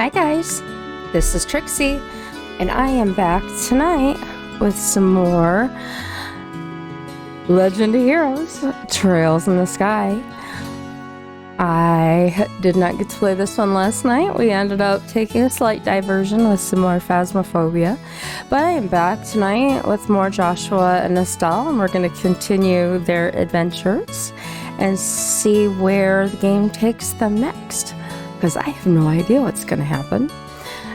Hi guys, this is Trixie, and I am back tonight with some more Legend of Heroes, Trails in the Sky. I did not get to play this one last night. We ended up taking a slight diversion with some more Phasmophobia, but I am back tonight with more Joshua and Estelle, and we're going to continue their adventures and see where the game takes them next, because I have no idea what's going to happen.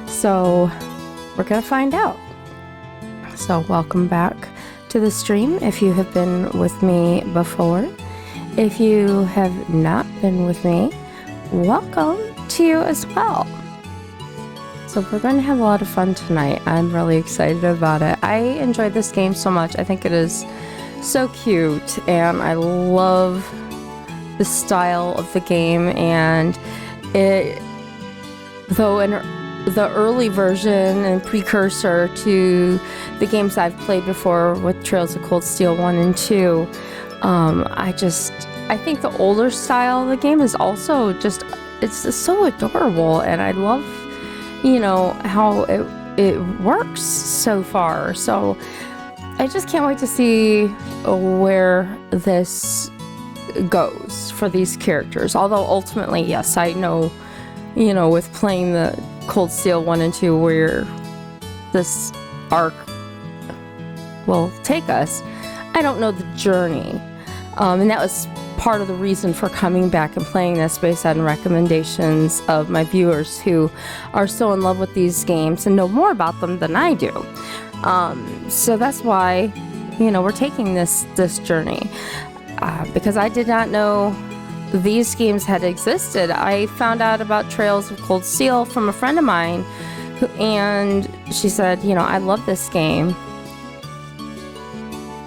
So we're going to find out. So welcome back to the stream if you have been with me before. If you have not been with me, welcome to you as well. So we're going to have a lot of fun tonight. I'm really excited about it. I enjoyed this game so much. I think it is so cute, and I love the style of the game. And it, though in the early version and precursor to the games I've played before with Trails of Cold Steel 1 and 2, I think the older style of the game is also it's so adorable, and I love, how it works so far. So I just can't wait to see where this goes for these characters. Although ultimately, yes, I know, with playing the Cold Steel 1 and 2 where this arc will take us, I don't know the journey. And that was part of the reason for coming back and playing this, based on recommendations of my viewers who are so in love with these games and know more about them than I do. So that's why, we're taking this journey. Because I did not know these games had existed. I found out about Trails of Cold Steel from a friend of mine, and she said, I love this game.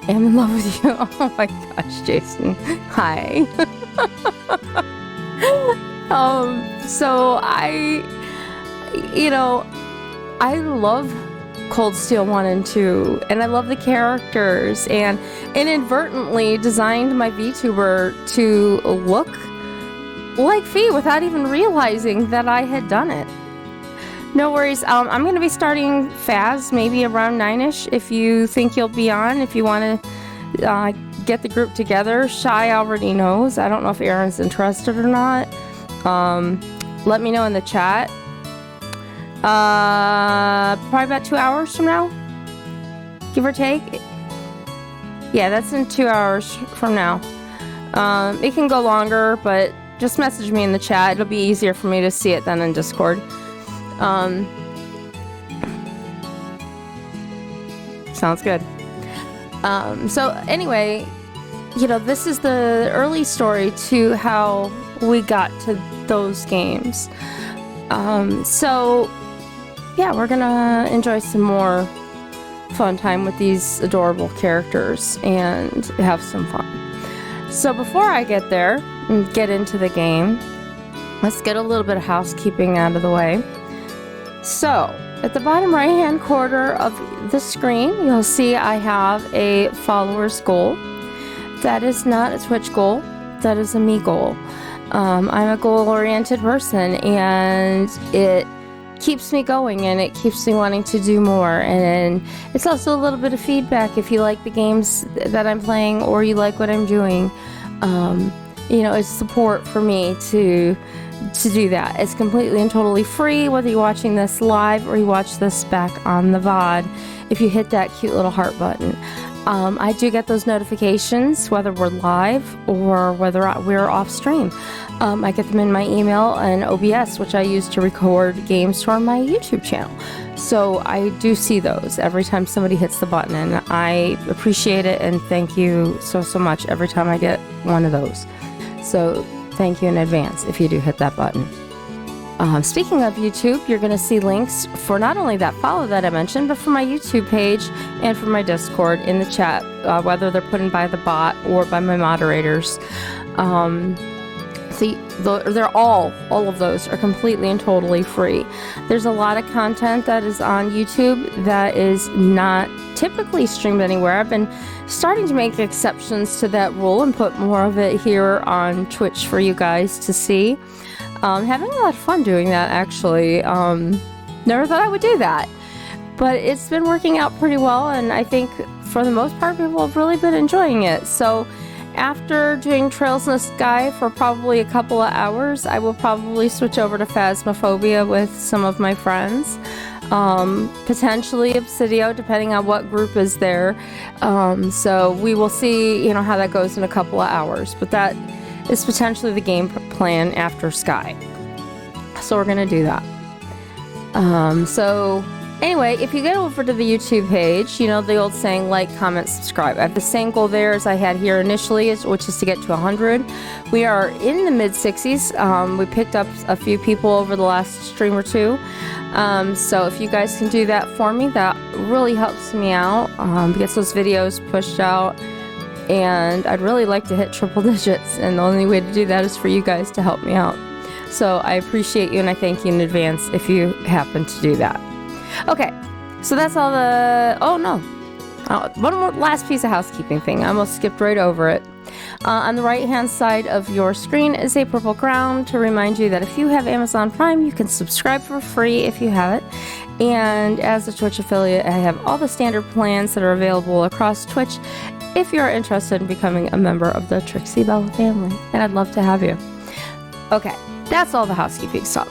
I'm in love with you. Oh my gosh, Jason. Hi. So I love Cold Steel 1 and 2, and I love the characters, and inadvertently designed my VTuber to look like Fee without even realizing that I had done it. No worries. I'm going to be starting Phas maybe around 9ish if you think you'll be on, if you want to get the group together. Shy already knows. I don't know if Aaron's interested or not. Let me know in the chat. Probably about 2 hours from now, give or take. Yeah, that's in 2 hours from now. It can go longer, but just message me in the chat. It'll be easier for me to see it than in Discord. Sounds good. So anyway, this is the early story to how we got to those games. So yeah, we're gonna enjoy some more fun time with these adorable characters and have some fun. So before I get there and get into the game, let's get a little bit of housekeeping out of the way. So at the bottom right hand corner of the screen, you'll see I have a followers goal. That is not a Twitch goal, that is a me goal. I'm a goal-oriented person, and it keeps me going, and it keeps me wanting to do more. And it's also a little bit of feedback if you like the games that I'm playing or you like what I'm doing. It's support for me to do that. It's completely and totally free, whether you're watching this live or you watch this back on the VOD. If you hit that cute little heart button, I do get those notifications whether we're live or whether we're off stream. I get them in my email and OBS, which I use to record games for my YouTube channel. So I do see those every time somebody hits the button, and I appreciate it and thank you so much every time I get one of those. So thank you in advance if you do hit that button. Speaking of YouTube, you're going to see links for not only that follow that I mentioned, but for my YouTube page and for my Discord in the chat, whether they're put in by the bot or by my moderators. They're all of those are completely and totally free. There's a lot of content that is on YouTube that is not typically streamed anywhere. I've been starting to make exceptions to that rule and put more of it here on Twitch for you guys to see. Having a lot of fun doing that, actually. Never thought I would do that. But it's been working out pretty well, and I think for the most part, people have really been enjoying it. So after doing Trails in the Sky for probably a couple of hours, I will probably switch over to Phasmophobia with some of my friends. Potentially Obsidio, depending on what group is there. So we will see, you know, how that goes in a couple of hours. But that is potentially the game plan after Sky. So we're going to do that. So anyway, if you get over to the YouTube page, you know, the old saying, like, comment, subscribe. I have the same goal there as I had here initially, which is to get to 100. We are in the mid-60s. We picked up a few people over the last stream or two. So if you guys can do that for me, that really helps me out. Gets those videos pushed out. And I'd really like to hit triple digits. And the only way to do that is for you guys to help me out. So I appreciate you and I thank you in advance if you happen to do that. Okay, so that's all the... Oh, no. One more last piece of housekeeping thing. I almost skipped right over it. On the right-hand side of your screen is a purple crown to remind you that if you have Amazon Prime, you can subscribe for free if you have it. And as a Twitch affiliate, I have all the standard plans that are available across Twitch if you're interested in becoming a member of the Trixie Bella family. And I'd love to have you. Okay, that's all the housekeeping stuff.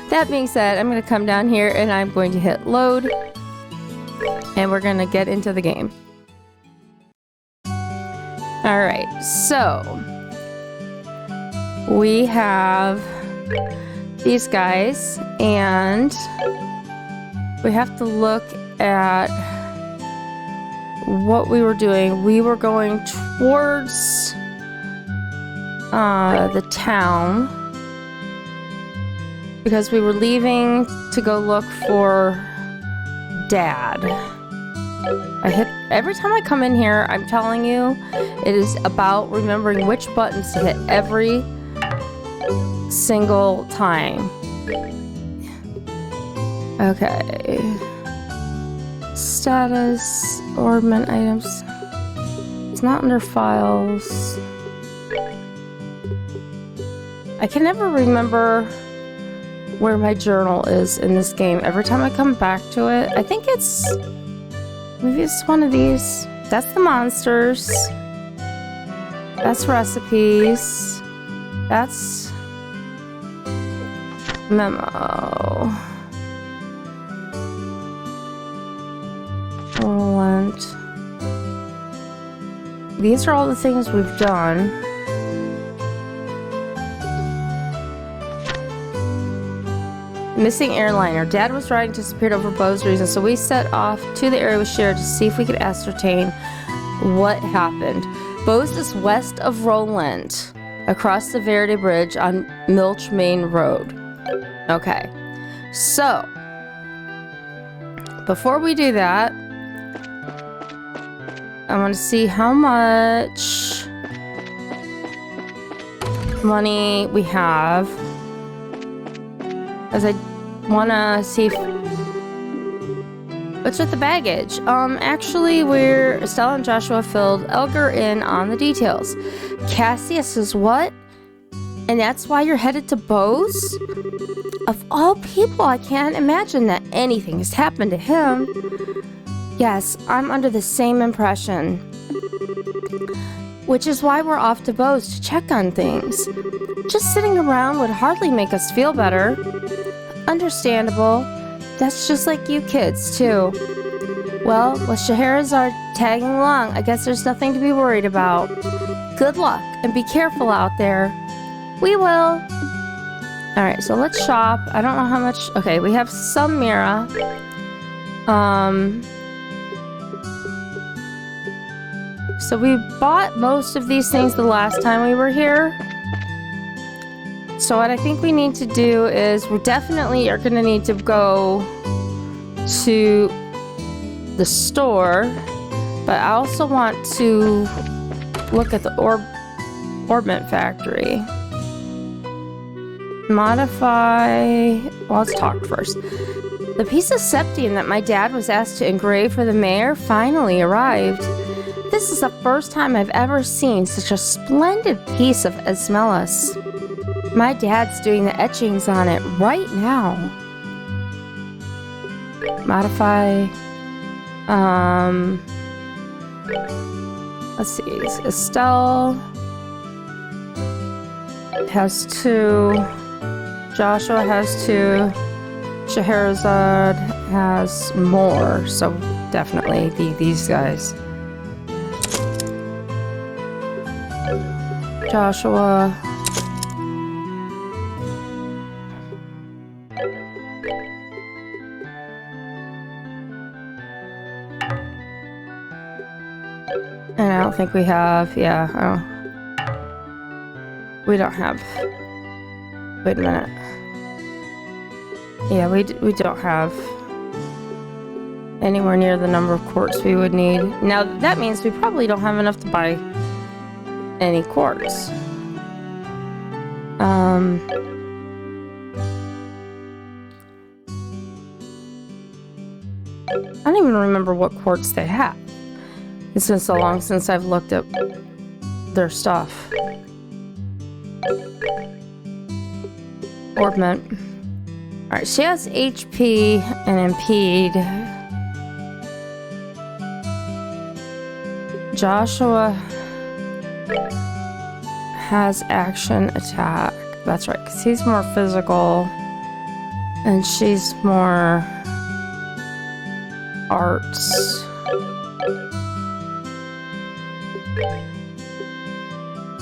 That being said, I'm going to come down here and I'm going to hit load. And we're going to get into the game. Alright, so we have these guys, and we have to look at what we were doing. We were going towards the town because we were leaving to go look for Dad. Every time I come in here, I'm telling you, it is about remembering which buttons to hit every single time. Okay. Status, ornament items. It's not under files. I can never remember where my journal is in this game. Every time I come back to it, I think it's... Maybe it's one of these. That's the monsters. That's recipes. That's memo. Roland. These are all the things we've done. Missing airliner. Dad was riding disappeared over Bo's reason, so we set off to the area with Cher to see if we could ascertain what happened. Bo's is west of Roland, across the Verde Bridge on Milch Main Road. Okay, so before we do that, I want to see how much money we have, as I want to see if... What's with the baggage? Actually, Estella and Joshua filled Elgar in on the details. Cassius is what? And that's why you're headed to Bo's? Of all people, I can't imagine that anything has happened to him. Yes, I'm under the same impression. Which is why we're off to Bo's to check on things. Just sitting around would hardly make us feel better. Understandable. That's just like you kids, too. Well, with Scheherazade tagging along, I guess there's nothing to be worried about. Good luck, and be careful out there. We will. Alright, so let's shop. I don't know how much... Okay, we have some Mira. So we bought most of these things the last time we were here. So what I think we need to do is we definitely are going to need to go to the store, but I also want to look at the Orbment Factory. Modify... Well, let's talk first. The piece of septium that my dad was asked to engrave for the mayor finally arrived. This is the first time I've ever seen such a splendid piece of Esmelas. My dad's doing the etchings on it right now. Modify. Let's see. Estelle has 2. Joshua has 2. Scheherazade has more. So definitely these guys. Joshua. And I don't think we have, we don't have, wait a minute. Yeah, we don't have anywhere near the number of quartz we would need. Now, that means we probably don't have enough to buy any quartz. I don't even remember what quartz they have. It's been so long since I've looked at their stuff. Orbment. Alright, she has HP and Impede. Joshua has Action Attack. That's right, because he's more physical. And she's more arts.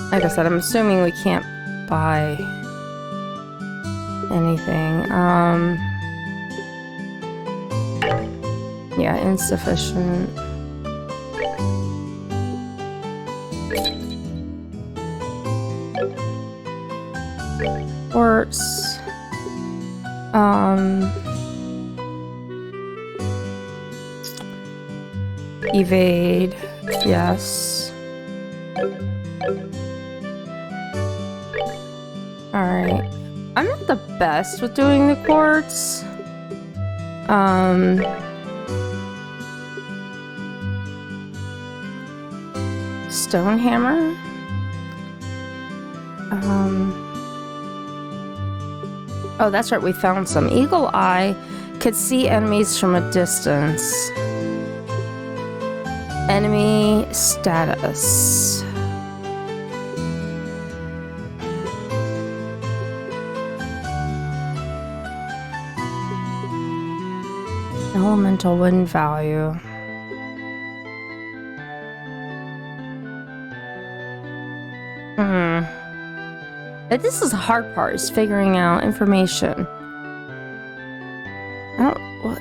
Like I said, I'm assuming we can't buy anything. Yeah, insufficient. Quartz. Evade. Yes. Alright. I'm not the best with doing the quartz. Stonehammer. Oh, that's right, we found some. Eagle Eye could see enemies from a distance. Enemy status. Elemental wind value. This is the hard part, is figuring out information. I don't... What?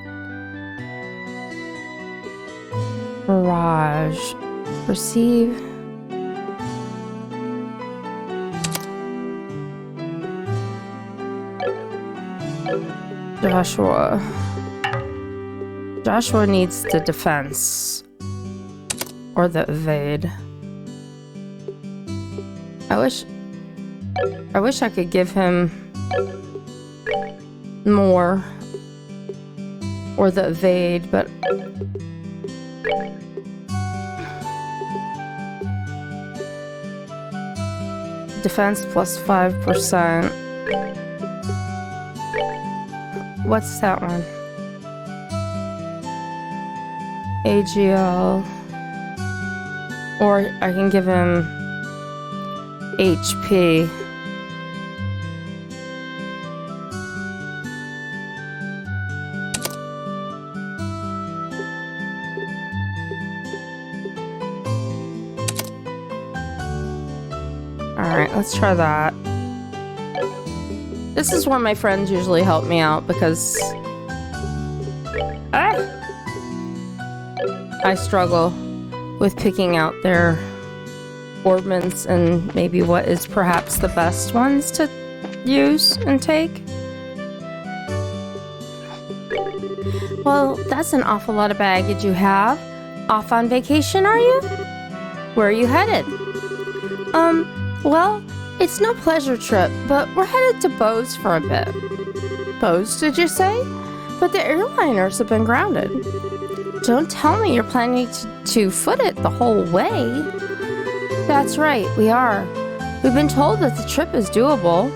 Barrage. Receive. Joshua. Joshua needs the defense. Or the evade. I wish I could give him more. Or the evade, but... Defense plus 5%. What's that one? AGL. Or I can give him HP. Alright, let's try that. This is where my friends usually help me out because I struggle with picking out their orbments and maybe what is perhaps the best ones to use and take. Well, that's an awful lot of baggage you have. Off on vacation, are you? Where are you headed? Well, it's no pleasure trip, but we're headed to Bose for a bit. Bose, did you say? But the airliners have been grounded. Don't tell me you're planning to foot it the whole way. That's right, we are. We've been told that the trip is doable.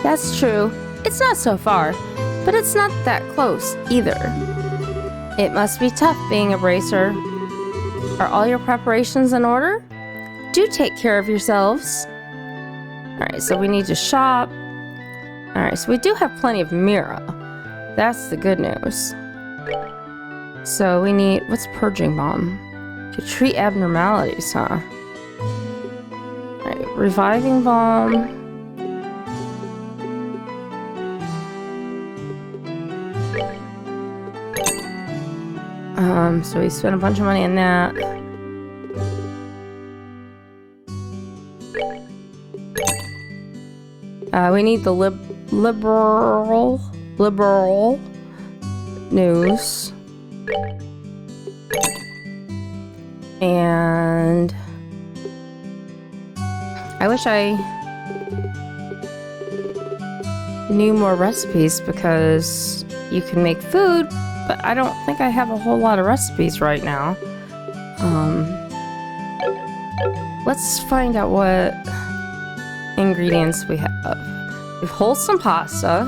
That's true. It's not so far, but it's not that close either. It must be tough being a bracer. Are all your preparations in order? Do take care of yourselves. Alright, so we need to shop. Alright, so we do have plenty of Mira. That's the good news. So we need... What's Purging Balm? To treat abnormalities, huh? Alright, Reviving Balm. So we spent a bunch of money on that. We need the liberal news. And I wish I knew more recipes because you can make food, but I don't think I have a whole lot of recipes right now. Let's find out what ingredients we have. We have wholesome pasta,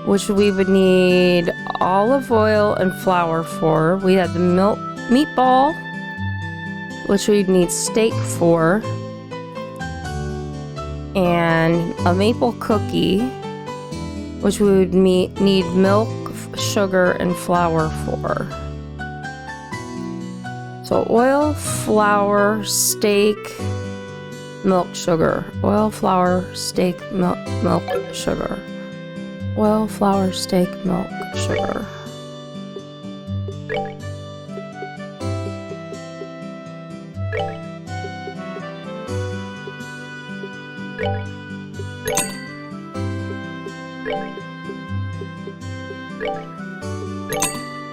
which we would need olive oil and flour for. We have the meatball, which we'd need steak for, and a maple cookie, which we would need milk, sugar, and flour for. So oil, flour, steak, milk, sugar. Oil, flour, steak, milk, sugar. Oil, flour, steak, milk, sugar.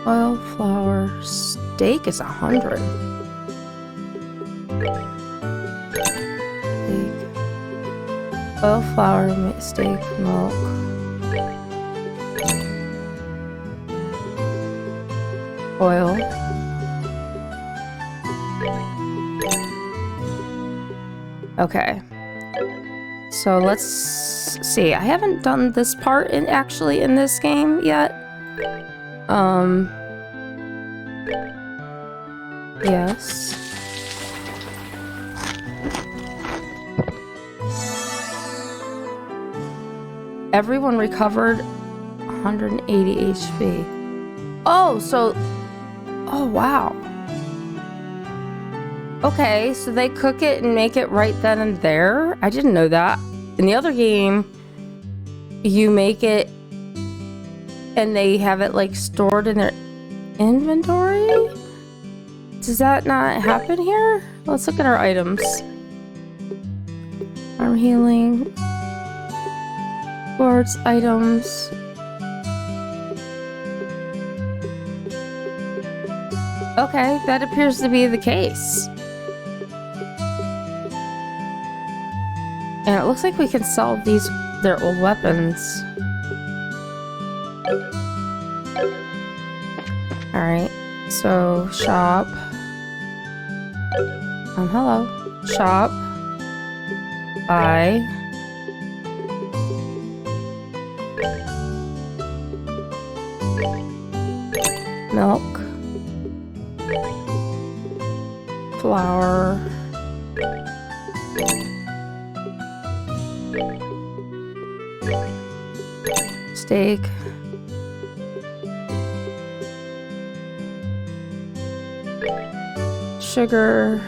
Oil, flour, steak is 100. Steak. Oil, flour, steak, milk. Oil. Okay. So let's see. I haven't done this part actually in this game yet. Yes. Everyone recovered 180 HP. Oh, so... Oh, wow. Okay, so they cook it and make it right then and there? I didn't know that. In the other game, you make it and they have it like stored in their inventory? Does that not happen here? Let's look at our items. Arm healing. Boards, items. Okay, that appears to be the case. And it looks like we can sell their old weapons. Alright, so shop. Hello. Shop. Buy. Milk. Flour. Steak. Sugar.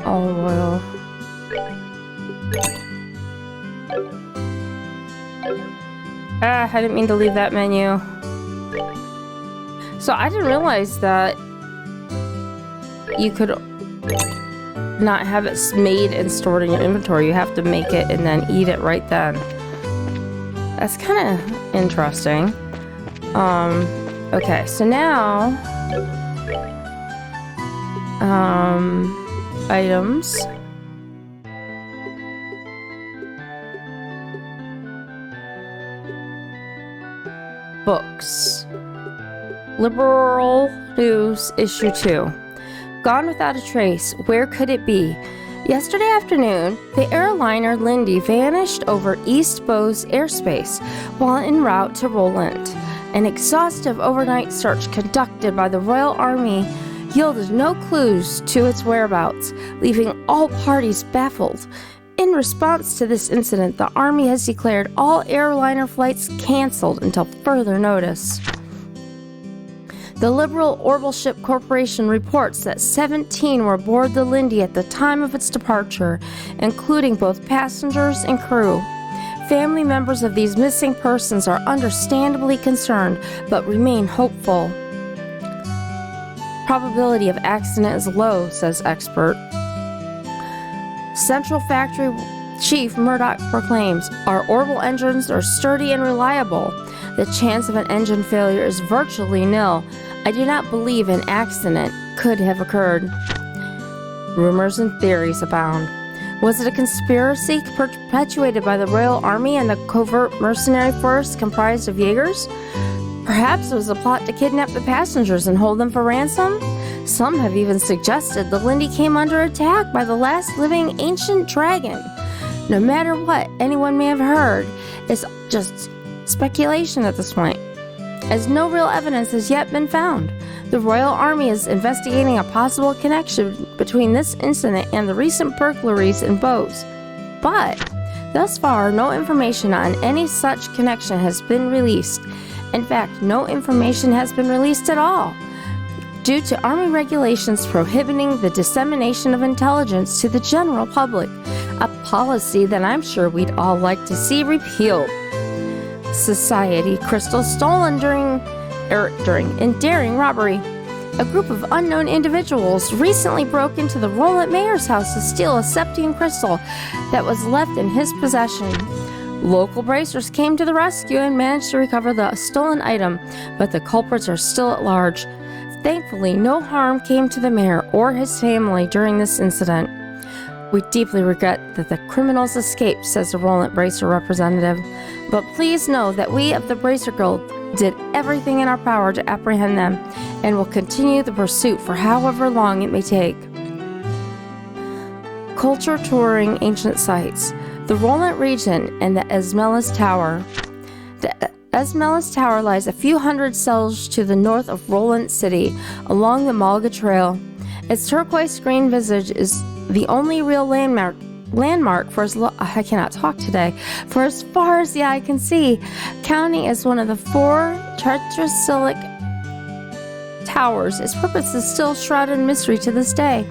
Olive oil. Ah, I didn't mean to leave that menu. So I didn't realize that you could not have it made and stored in your inventory. You have to make it and then eat it right then. That's kind of interesting. Okay, so now items. Books. Liberal News Issue 2. Gone without a trace. Where could it be? Yesterday afternoon, the airliner Lindy vanished over East Bowes airspace while en route to Roland. An exhaustive overnight search conducted by the Royal Army yielded no clues to its whereabouts, leaving all parties baffled. In response to this incident, the Army has declared all airliner flights canceled until further notice. The Liberal Orbital Ship Corporation reports that 17 were aboard the Lindy at the time of its departure, including both passengers and crew. Family members of these missing persons are understandably concerned, but remain hopeful. Probability of accident is low, says expert. Central Factory Chief Murdoch proclaims, "Our orbital engines are sturdy and reliable. The chance of an engine failure is virtually nil. I do not believe an accident could have occurred." Rumors and theories abound. Was it a conspiracy perpetuated by the Royal Army and the covert mercenary force comprised of Jaegers? Perhaps it was a plot to kidnap the passengers and hold them for ransom? Some have even suggested the Lindy came under attack by the last living ancient dragon. No matter what anyone may have heard, it's just speculation at this point, as no real evidence has yet been found. The Royal Army is investigating a possible connection between this incident and the recent burglaries in Bowes. But thus far, no information on any such connection has been released. In fact, no information has been released at all, due to Army regulations prohibiting the dissemination of intelligence to the general public, a policy that I'm sure we'd all like to see repealed. Society crystals stolen during daring robbery. A group of unknown individuals recently broke into the Roland mayor's house to steal a Septium crystal that was left in his possession. Local bracers came to the rescue and managed to recover the stolen item, but the culprits are still at large. Thankfully, no harm came to the mayor or his family during this incident. "We deeply regret that the criminals escaped," says the Roland Bracer representative. "But please know that we of the Bracer Guild did everything in our power to apprehend them and will continue the pursuit for however long it may take." Culture touring ancient sites. The Roland region and the Esmelas Tower. The Esmelas Tower lies a few hundred cells to the north of Roland City along the Malga Trail. Its turquoise green visage is the only real landmark for I cannot talk today, for as far as the eye can see, counting as one of the 4 tetracolic towers. Its purpose is still shrouded in mystery to this day.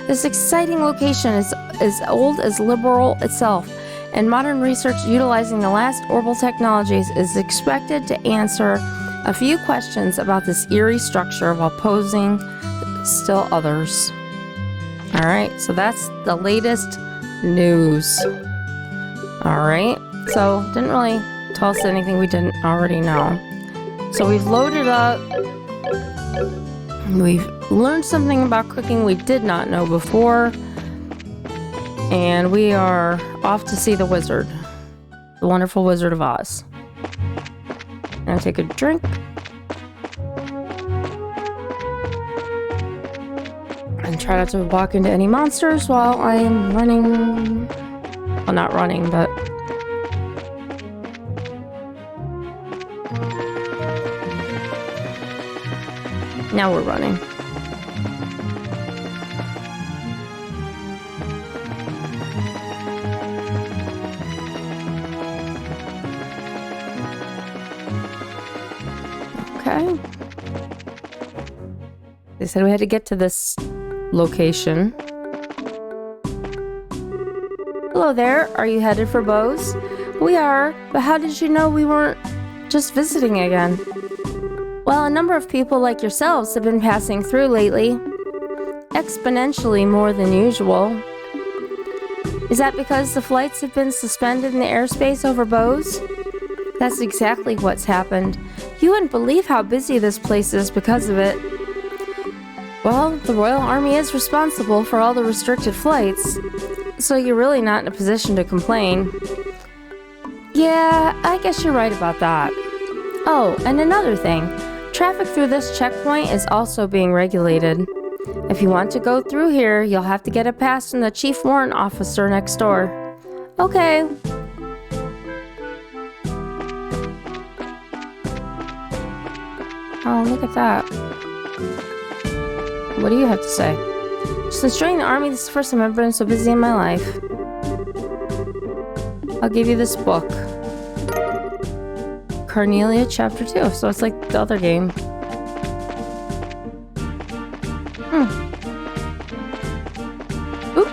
This exciting location is as old as Liberal itself, and modern research utilizing the last orbital technologies is expected to answer a few questions about this eerie structure while posing still others. Alright, so that's the latest news. Alright, so didn't really tell us anything we didn't already know. So we've loaded up. We've learned something about cooking we did not know before. And we are off to see the wizard. The wonderful Wizard of Oz. Gonna take a drink. And try not to walk into any monsters while I am running. Well, not running, but... now we're running. Okay. They said we had to get to this location. Hello there. Are you headed for Bowes? We are, but how did you know we weren't just visiting again? Well, a number of people like yourselves have been passing through lately. Exponentially more than usual. Is that because the flights have been suspended in the airspace over Bowes? That's exactly what's happened. You wouldn't believe how busy this place is because of it. Well, the Royal Army is responsible for all the restricted flights, so you're really not in a position to complain. Yeah, I guess you're right about that. Oh, and another thing. Traffic through this checkpoint is also being regulated. If you want to go through here, you'll have to get a pass from the chief warrant officer next door. Okay. Oh, look at that. What do you have to say? Since joining the army, this is the first time I've been so busy in my life. I'll give you this book. Cornelia Chapter 2. So it's like the other game. Oop.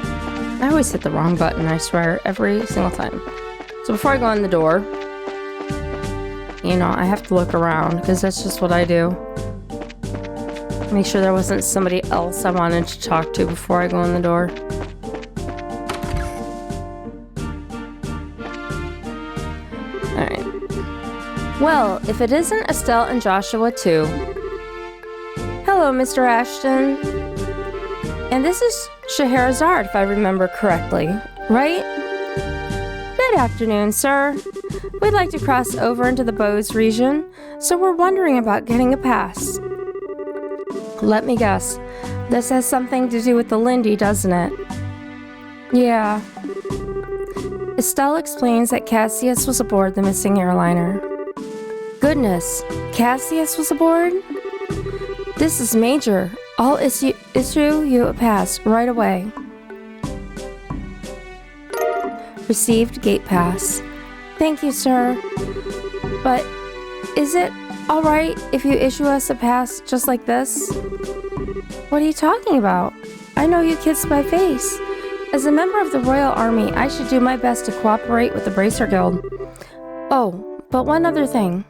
I always hit the wrong button, I swear, every single time. So before I go in the door, you know, I have to look around because that's just what I do. Make sure there wasn't somebody else I wanted to talk to before I go in the door. Alright. Well, if it isn't Estelle and Joshua too. Hello, Mr. Ashton. And this is Scheherazade, if I remember correctly, right? Good afternoon, sir. We'd like to cross over into the Bose region, so we're wondering about getting a pass. Let me guess. This has something to do with the Lindy, doesn't it? Yeah. Estelle explains that Cassius was aboard the missing airliner. Goodness, Cassius was aboard? This is major. I'll issue you a pass right away. Received gate pass. Thank you, sir. But is it alright if you issue us a pass just like this? What are you talking about? I know you kids by face. As a member of the Royal Army, I should do my best to cooperate with the Bracer Guild. Oh, but one other thing.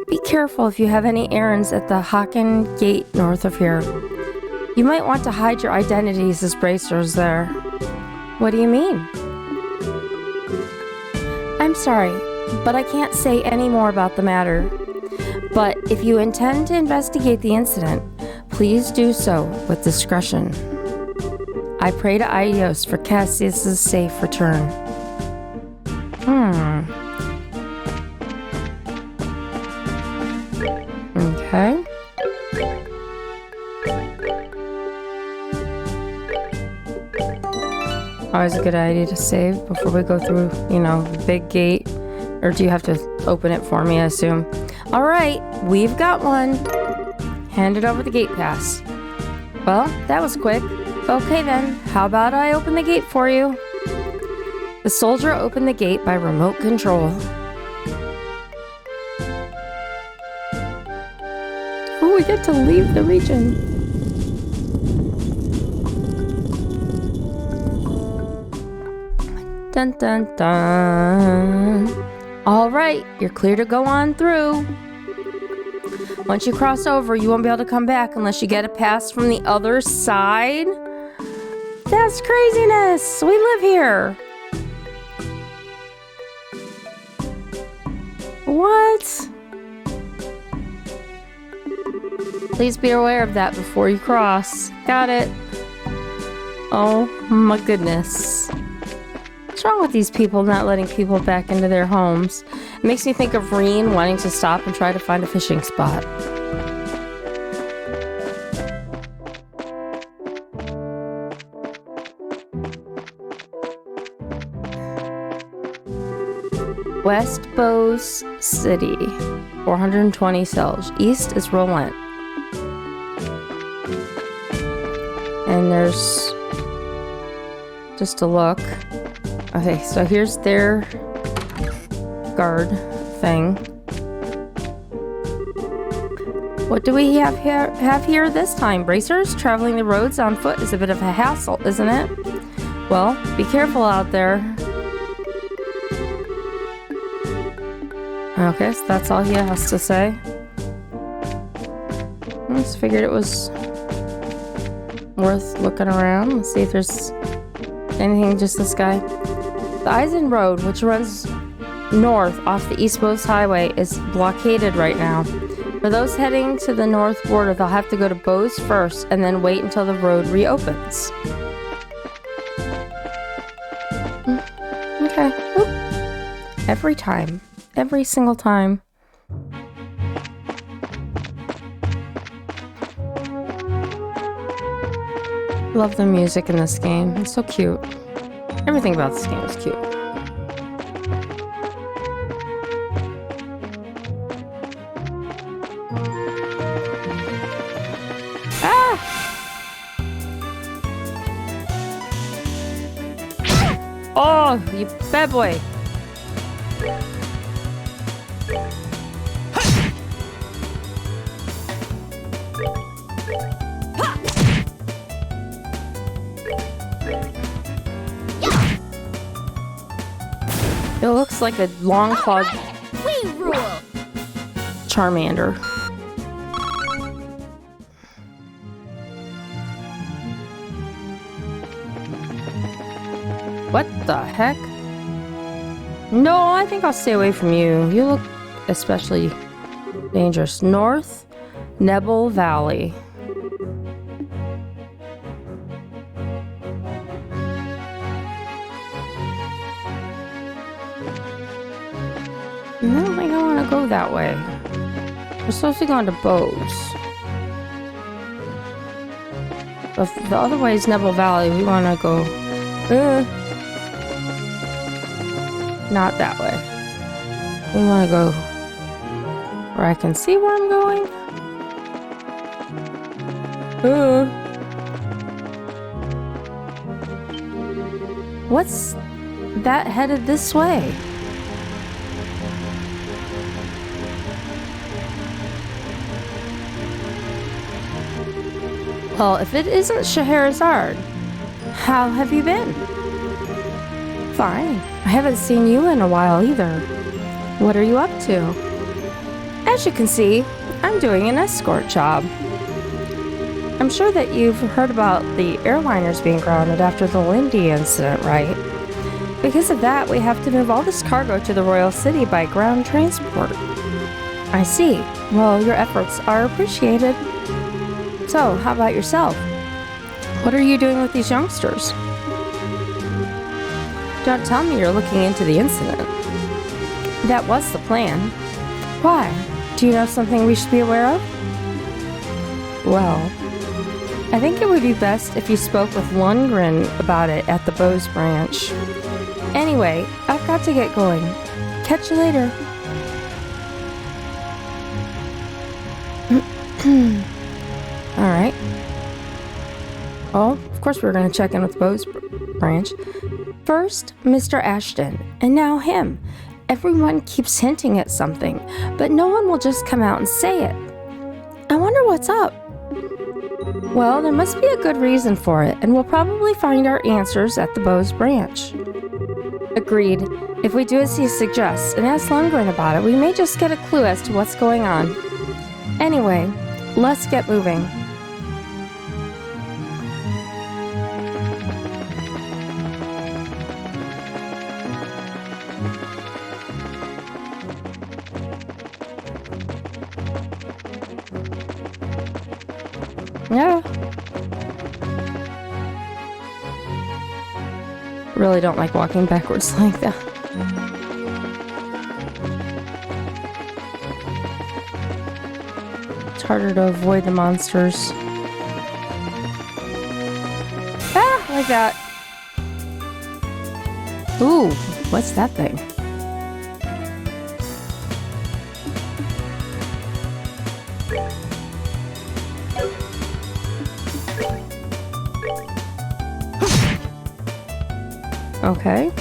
Be careful if you have any errands at the Haken Gate north of here. You might want to hide your identities as bracers there. What do you mean? I'm sorry, but I can't say any more about the matter. But if you intend to investigate the incident, please do so with discretion. I pray to Aios for Cassius's safe return. Okay. Always a good idea to save before we go through, you know, the big gate. Or do you have to open it for me, I assume? Alright, we've got one. Handed over the gate pass. Well, that was quick. Okay then, how about I open the gate for you? The soldier opened the gate by remote control. Oh, we get to leave the region. Dun dun dun. Alright, you're clear to go on through. Once you cross over, you won't be able to come back unless you get a pass from the other side. That's craziness! We live here! What? Please be aware of that before you cross. Got it. Oh my goodness. What's wrong with these people not letting people back into their homes? It makes me think of Reen wanting to stop and try to find a fishing spot. West Bose City, 420 cells. East is Roland. And there's just a look. Okay, so here's their guard thing. What do we have here this time? Bracers? Traveling the roads on foot is a bit of a hassle, isn't it? Well, be careful out there. Okay, so that's all he has to say. I just figured it was worth looking around. Let's see if there's anything, just this guy. The Eisen Road, which runs north off the East Bose Highway, is blockaded right now. For those heading to the north border, they'll have to go to Bose first and then wait until the road reopens. Okay. Oop. Every time. Every single time. Love the music in this game. It's so cute. Everything about this game is cute. Ah! Oh, you bad boy. It looks like a long-clawed We rule. Charmander. What the heck? No, I think I'll stay away from you. You look especially dangerous. North Nebel Valley. I don't think I want to go that way. We're supposed to go into Bose. But the other way is Nebel Valley. We want to go... not that way. We want to go where I can see where I'm going. What's that headed this way? Well, if it isn't Scheherazade, how have you been? Fine. I haven't seen you in a while either. What are you up to? As you can see, I'm doing an escort job. I'm sure that you've heard about the airliners being grounded after the Lindy incident, right? Because of that, we have to move all this cargo to the Royal City by ground transport. I see. Well, your efforts are appreciated. So, how about yourself? What are you doing with these youngsters? Don't tell me you're looking into the incident. That was the plan. Why? Do you know something we should be aware of? Well, I think it would be best if you spoke with Lundgren about it at the Bose branch. Anyway, I've got to get going. Catch you later. Alright. Oh, of course we're going to check in with Bose branch. First, Mr. Ashton, and now him. Everyone keeps hinting at something, but no one will just come out and say it. I wonder what's up. Well, there must be a good reason for it, and we'll probably find our answers at the Bose branch. Agreed. If we do as he suggests and ask Lundgren about it, we may just get a clue as to what's going on. Anyway, let's get moving. Yeah. Really don't like walking backwards like that. It's harder to avoid the monsters. Ah, like that. Ooh, what's that thing? Okay.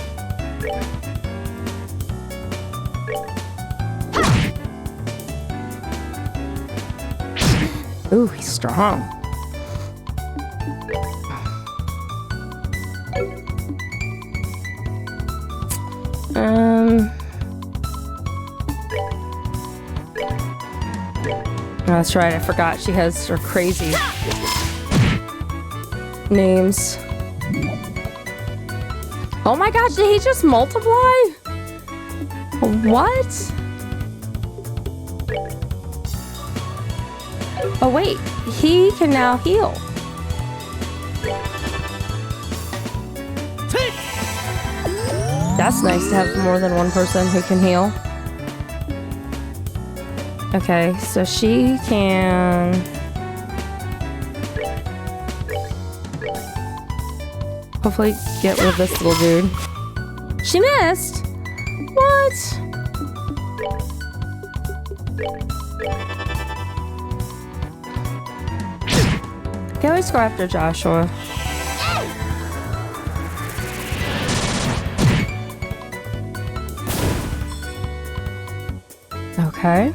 Ooh, he's strong. Oh, that's right, I forgot she has her crazy names. Oh my god, did he just multiply? What? Oh wait, he can now heal. That's nice to have more than one person who can heal. Okay, so she can... Hopefully get rid of this little dude. She missed? What? I always go after Joshua. Okay.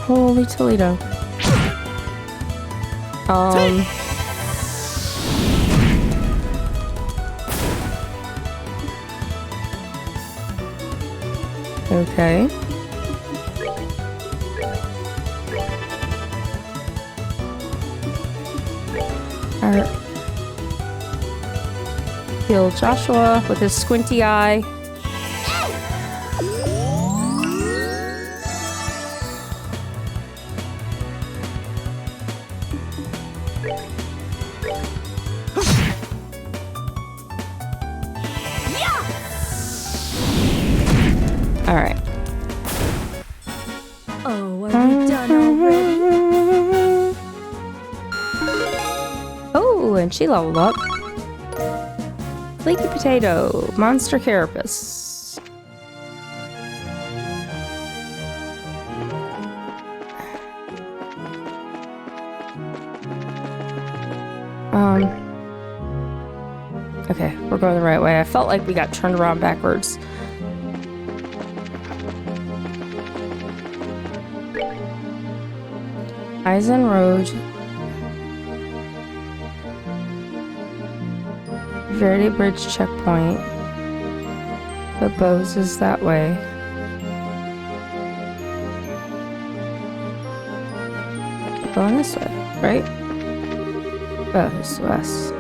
Holy Toledo. Okay. Alright. Heal Joshua with his squinty eye. Alright. Oh, are we done already? Oh, and she leveled up. Flaky Potato, Monster Carapace. Okay, we're going the right way. I felt like we got turned around backwards. Eisen Road. Verde Bridge checkpoint. The Bose is that way. Keep going this way, right? Bose west.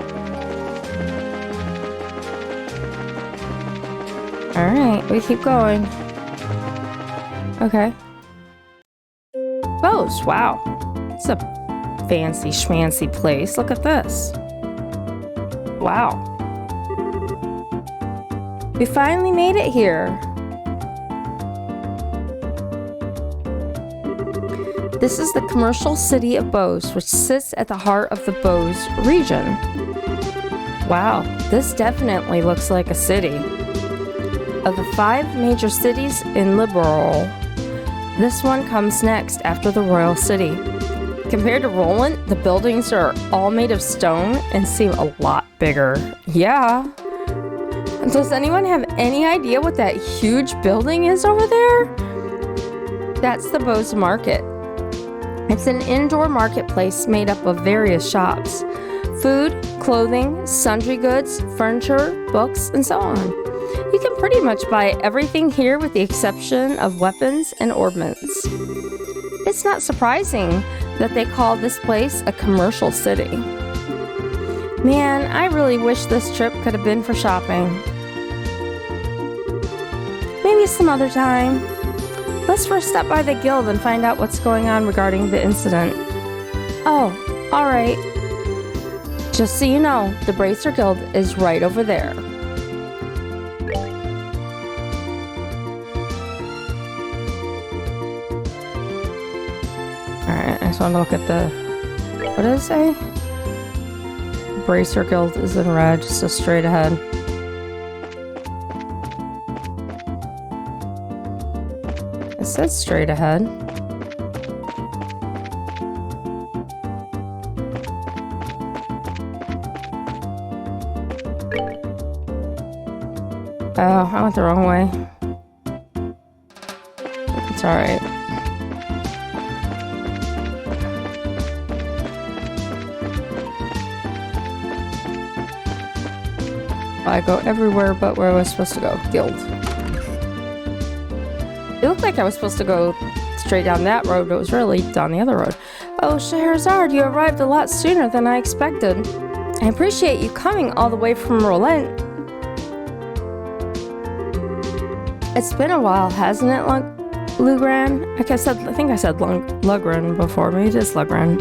Alright, we keep going. Okay. Bose, wow. It's a fancy schmancy place. Look at this. Wow. We finally made it here. This is the commercial city of Bose, which sits at the heart of the Bose region. Wow, this definitely looks like a city. Of the 5 major cities in Liberal, this one comes next after the Royal City. Compared to Roland, the buildings are all made of stone and seem a lot bigger. Yeah. Does anyone have any idea what that huge building is over there? That's the Bose Market. It's an indoor marketplace made up of various shops. Food, clothing, sundry goods, furniture, books, and so on. You can pretty much buy everything here with the exception of weapons and ordnance. It's not surprising that they call this place a commercial city. Man, I really wish this trip could have been for shopping. Maybe some other time. Let's first stop by the guild and find out what's going on regarding the incident. Oh, alright. Just so you know, the Bracer Guild is right over there. Alright, I just want to look at the... What did it say? Bracer Guild is in red, so straight ahead. It says straight ahead. Oh, I went the wrong way. It's alright. I go everywhere but where I was supposed to go. Guild. It looked like I was supposed to go straight down that road, but it was really down the other road. Oh, Scheherazade, you arrived a lot sooner than I expected. I appreciate you coming all the way from Roland. It's been a while, hasn't it, Lugran? I think I said Lugran before. Maybe it is Lugran.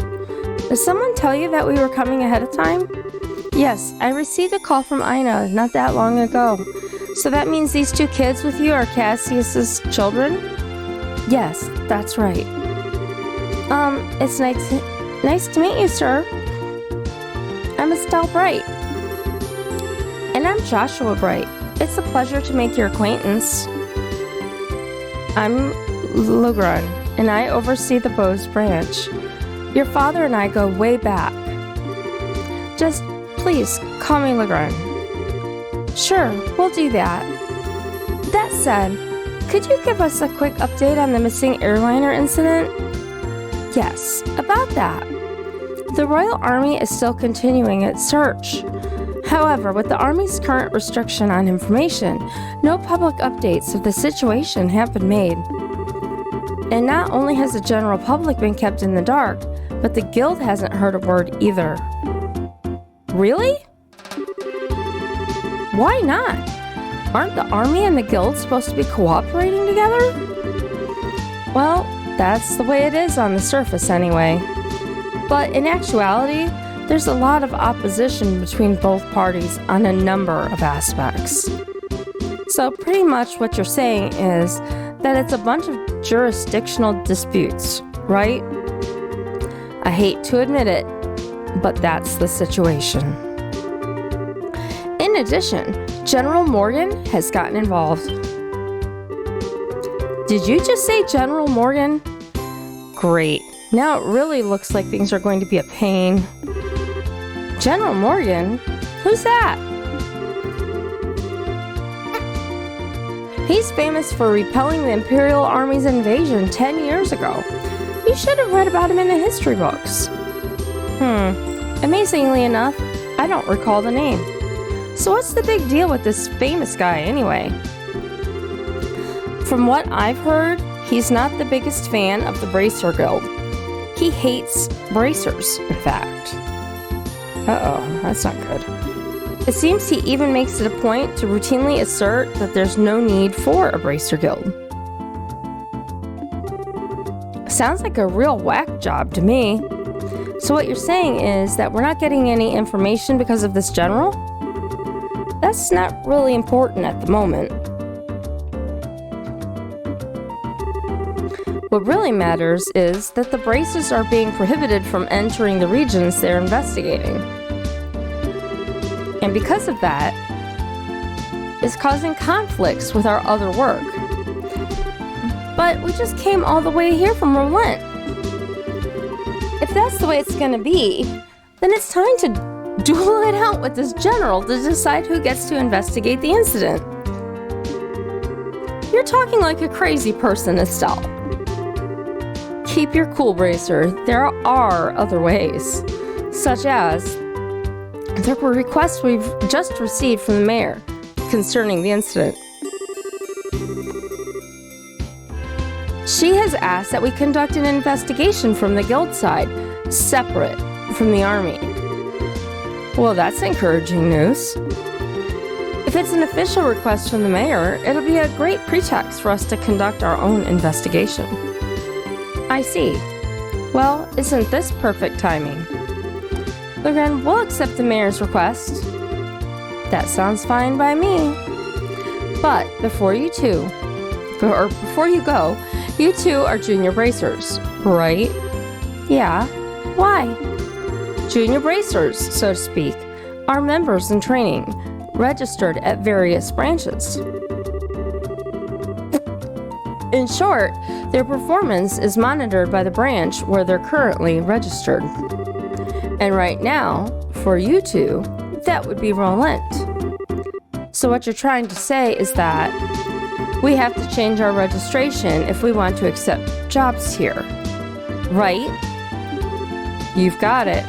Did someone tell you that we were coming ahead of time? Yes, I received a call from Ina not that long ago. So that means these 2 kids with you are Cassius's children? Yes, that's right. It's nice to meet you, sir. I'm Estelle Bright. And I'm Joshua Bright. It's a pleasure to make your acquaintance. I'm Legrand, and I oversee the Bose branch. Your father and I go way back. Just please call me Legrand. Sure, we'll do that. That said, could you give us a quick update on the missing airliner incident? Yes, about that. The Royal Army is still continuing its search. However, with the Army's current restriction on information, no public updates of the situation have been made. And not only has the general public been kept in the dark, but the Guild hasn't heard a word either. Really? Why not? Aren't the Army and the Guild supposed to be cooperating together? Well, that's the way it is on the surface anyway. But in actuality, there's a lot of opposition between both parties on a number of aspects. So pretty much what you're saying is that it's a bunch of jurisdictional disputes, right? I hate to admit it, but that's the situation. In addition, General Morgan has gotten involved. Did you just say General Morgan? Great. Now it really looks like things are going to be a pain. General Morgan? Who's that? He's famous for repelling the Imperial Army's invasion 10 years ago. You should have read about him in the history books. Amazingly enough, I don't recall the name. So what's the big deal with this famous guy anyway? From what I've heard, he's not the biggest fan of the Bracer Guild. He hates bracers, in fact. Uh-oh, that's not good. It seems he even makes it a point to routinely assert that there's no need for a Bracer Guild. Sounds like a real whack job to me. So what you're saying is that we're not getting any information because of this general? That's not really important at the moment. What really matters is that the Bracers are being prohibited from entering the regions they're investigating. And because of that, it's causing conflicts with our other work. But we just came all the way here from Relent. If that's the way it's gonna be, then it's time to duel it out with this general to decide who gets to investigate the incident. You're talking like a crazy person, Estelle. Keep your cool, Bracer. There are other ways, such as there were requests we've just received from the mayor concerning the incident. She has asked that we conduct an investigation from the guild side, separate from the army. Well, that's encouraging news. If it's an official request from the mayor, it'll be a great pretext for us to conduct our own investigation. I see. Well, isn't this perfect timing? Legrand will accept the mayor's request. That sounds fine by me. But before you go, you two are junior bracers, right? Yeah. Why? Junior bracers, so to speak, are members in training, registered at various branches. In short, their performance is monitored by the branch where they're currently registered. And right now, for you two, that would be Relent. So what you're trying to say is that we have to change our registration if we want to accept jobs here. Right? You've got it.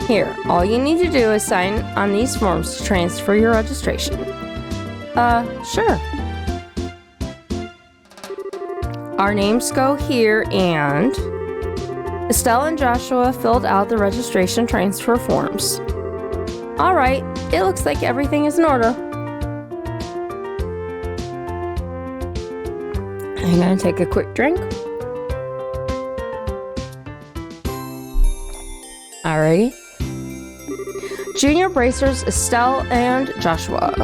Here, all you need to do is sign on these forms to transfer your registration. Sure. Our names go here, and Estelle and Joshua filled out the registration transfer forms. All right, it looks like everything is in order. I'm gonna take a quick drink. Alrighty. Junior Bracers Estelle and Joshua.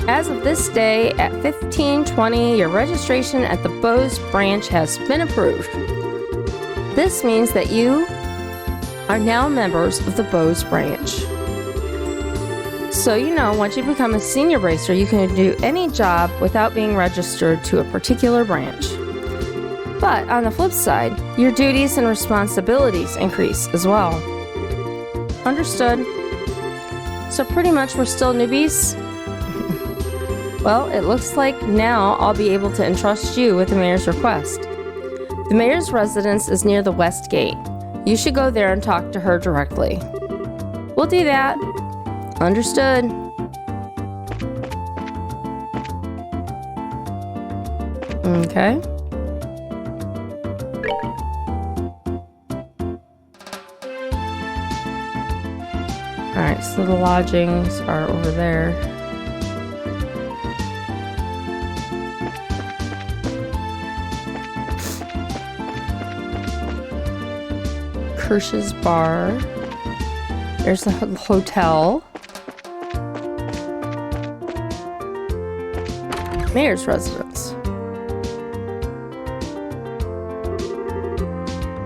As of this day at 15:20, your registration at the Bose branch has been approved. This means that you are now members of the Bose branch. So once you become a senior bracer, you can do any job without being registered to a particular branch. But on the flip side, your duties and responsibilities increase as well. Understood. So pretty much we're still newbies? Well, it looks like now I'll be able to entrust you with the mayor's request. The mayor's residence is near the west gate. You should go there and talk to her directly. We'll do that. Understood. Okay. Alright, so the lodgings are over there. Kirsch's Bar. There's the hotel. Mayor's residence.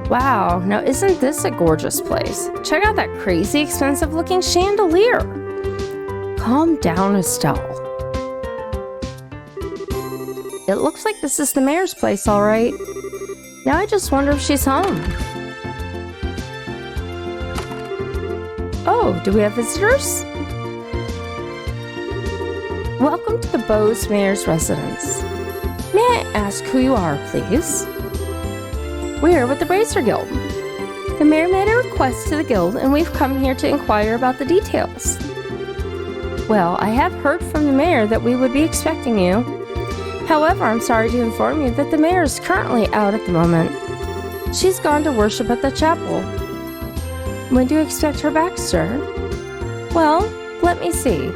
Wow, now isn't this a gorgeous place? Check out that crazy expensive looking chandelier. Calm down, Estelle. It looks like this is the mayor's place, all right. Now I just wonder if she's home. Oh, do we have visitors? Welcome to the Bose Mayor's residence. May I ask who you are, please? We're with the Bracer Guild. The mayor made a request to the guild, and we've come here to inquire about the details. Well, I have heard from the mayor that we would be expecting you. However, I'm sorry to inform you that the mayor is currently out at the moment. She's gone to worship at the chapel. When do you expect her back, sir? Well, let me see.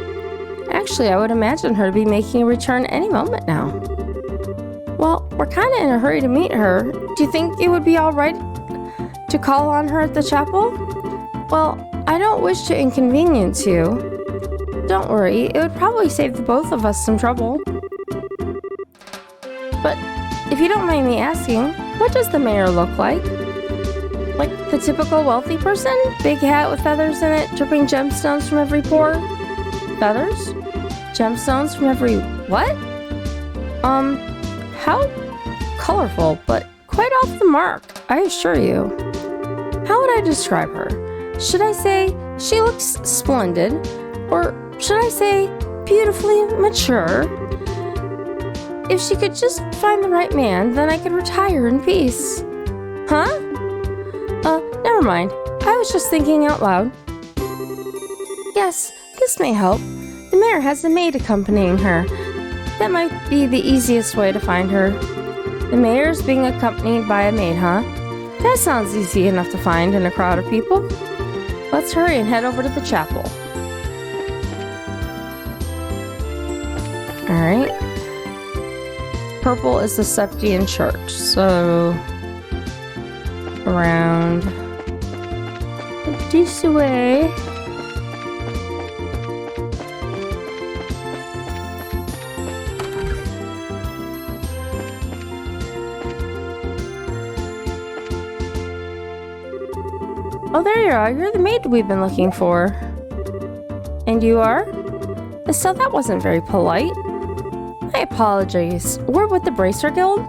Actually, I would imagine her to be making a return any moment now. Well, we're kind of in a hurry to meet her. Do you think it would be all right to call on her at the chapel? Well, I don't wish to inconvenience you. Don't worry, it would probably save the both of us some trouble. But if you don't mind me asking, what does the mayor look like? Like the typical wealthy person? Big hat with feathers in it, dripping gemstones from every pore? Feathers? Gemstones from every what? How colorful, but quite off the mark, I assure you. How would I describe her? Should I say she looks splendid? Or should I say beautifully mature? If she could just find the right man, then I could retire in peace. Huh? Never mind. I was just thinking out loud. Yes, this may help. The mayor has a maid accompanying her. That might be the easiest way to find her. The mayor's being accompanied by a maid, huh? That sounds easy enough to find in a crowd of people. Let's hurry and head over to the chapel. Alright. Purple is the Septian Church, so around this way. Oh, there you are. You're the maid we've been looking for. And you are? So that wasn't very polite. I apologize. We're with the Bracer Guild.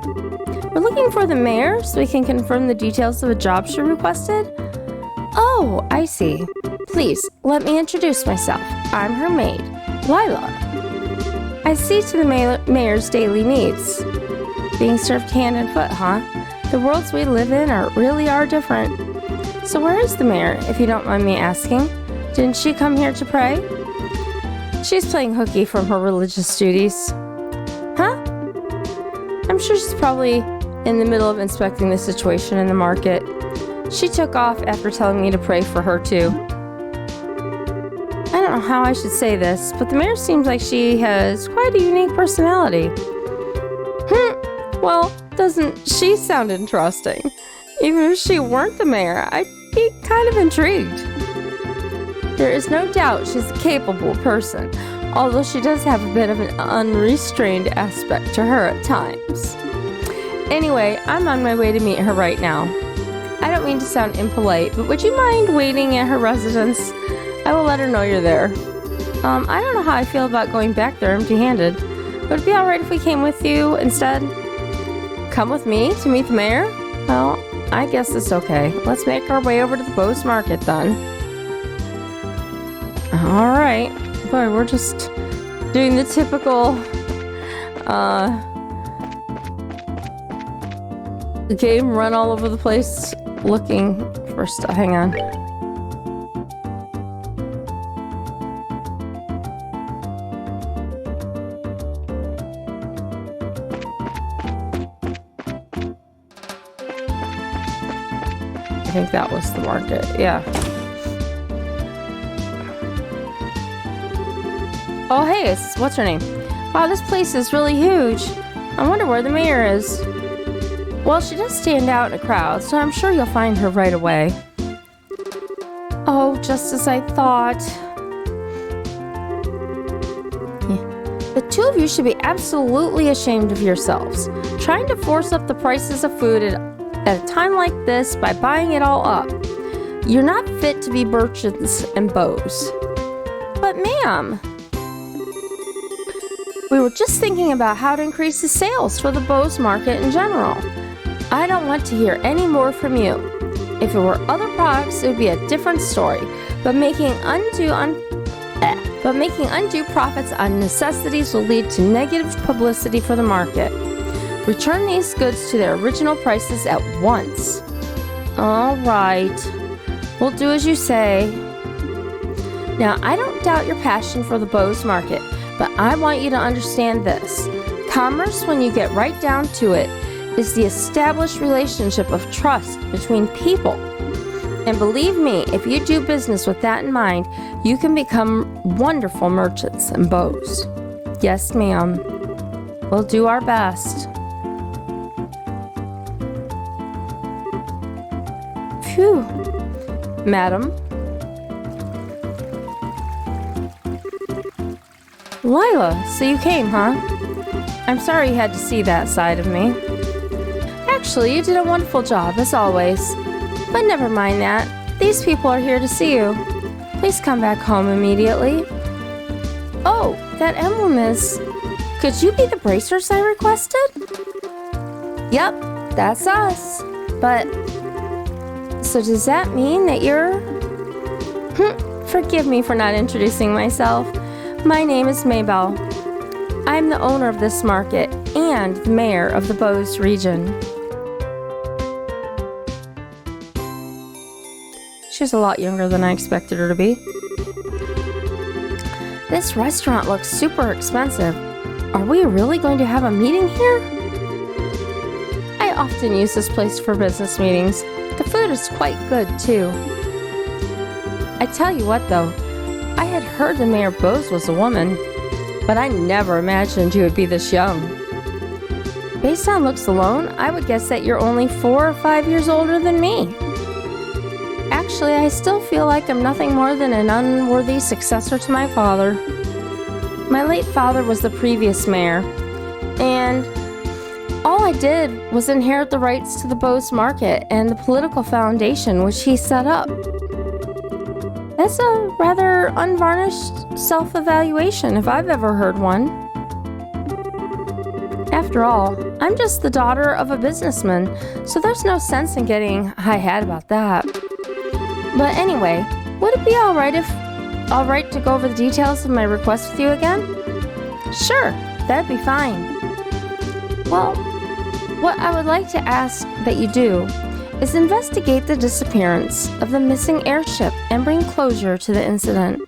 We're looking for the mayor so we can confirm the details of a job she requested. Oh, I see. Please, let me introduce myself. I'm her maid, Lila. I see to the mayor's daily needs. Being served hand and foot, huh? The worlds we live in really are different. So where is the mayor, if you don't mind me asking? Didn't she come here to pray? She's playing hooky from her religious duties. Huh? I'm sure she's probably in the middle of inspecting the situation in the market. She took off after telling me to pray for her too. I don't know how I should say this, but the mayor seems like she has quite a unique personality. Well, doesn't she sound interesting? Even if she weren't the mayor, I'd be kind of intrigued. There is no doubt she's a capable person. although she does have a bit of an unrestrained aspect to her at times. Anyway, I'm on my way to meet her right now. I don't mean to sound impolite, but would you mind waiting at her residence? I will let her know you're there. I don't know how I feel about going back there empty-handed. Would it be alright if we came with you instead? Come with me to meet the mayor? Well, I guess it's okay. Let's make our way over to the Bose Market then. Alright. Boy, we're just doing the typical game run all over the place looking for stuff. Hang on. I think that was the market. Yeah. Oh, hey, what's her name? Wow, this place is really huge. I wonder where the mayor is. Well, she does stand out in a crowd, so I'm sure you'll find her right away. Oh, just as I thought. The two of you should be absolutely ashamed of yourselves. Trying to force up the prices of food at a time like this by buying it all up. You're not fit to be merchants and Bose. But ma'am, we were just thinking about how to increase the sales for the Bose Market in general. I don't want to hear any more from you. If it were other products, it would be a different story. But making undue profits on necessities will lead to negative publicity for the market. Return these goods to their original prices at once. All right. We'll do as you say. Now, I don't doubt your passion for the Bose Market, but I want you to understand this. Commerce, when you get right down to it, is the established relationship of trust between people. And believe me, if you do business with that in mind, you can become wonderful merchants in Bose. Yes, ma'am. We'll do our best. Phew. Madam. Lila, so you came, huh? I'm sorry you had to see that side of me. Actually, you did a wonderful job, as always. But never mind that. These people are here to see you. Please come back home immediately. Oh, that emblem is... Could you be the bracers I requested? Yep, that's us. But... So does that mean that you're... Forgive me for not introducing myself. My name is Maybelle. I'm the owner of this market and the mayor of the Bose region. She's a lot younger than I expected her to be. This restaurant looks super expensive. Are we really going to have a meeting here? I often use this place for business meetings. The food is quite good, too. I tell you what, though. I had heard the mayor of Bose was a woman, but I never imagined you would be this young. Based on looks alone, I would guess that you're only 4 or 5 years older than me. Actually, I still feel like I'm nothing more than an unworthy successor to my father. My late father was the previous mayor, and all I did was inherit the rights to the Bose Market and the political foundation which he set up. That's a rather unvarnished self-evaluation if I've ever heard one. After all, I'm just the daughter of a businessman, so there's no sense in getting high-hat about that. But anyway, would it be alright to go over the details of my request with you again? Sure, that'd be fine. Well, what I would like to ask that you do is investigate the disappearance of the missing airship and bring closure to the incident.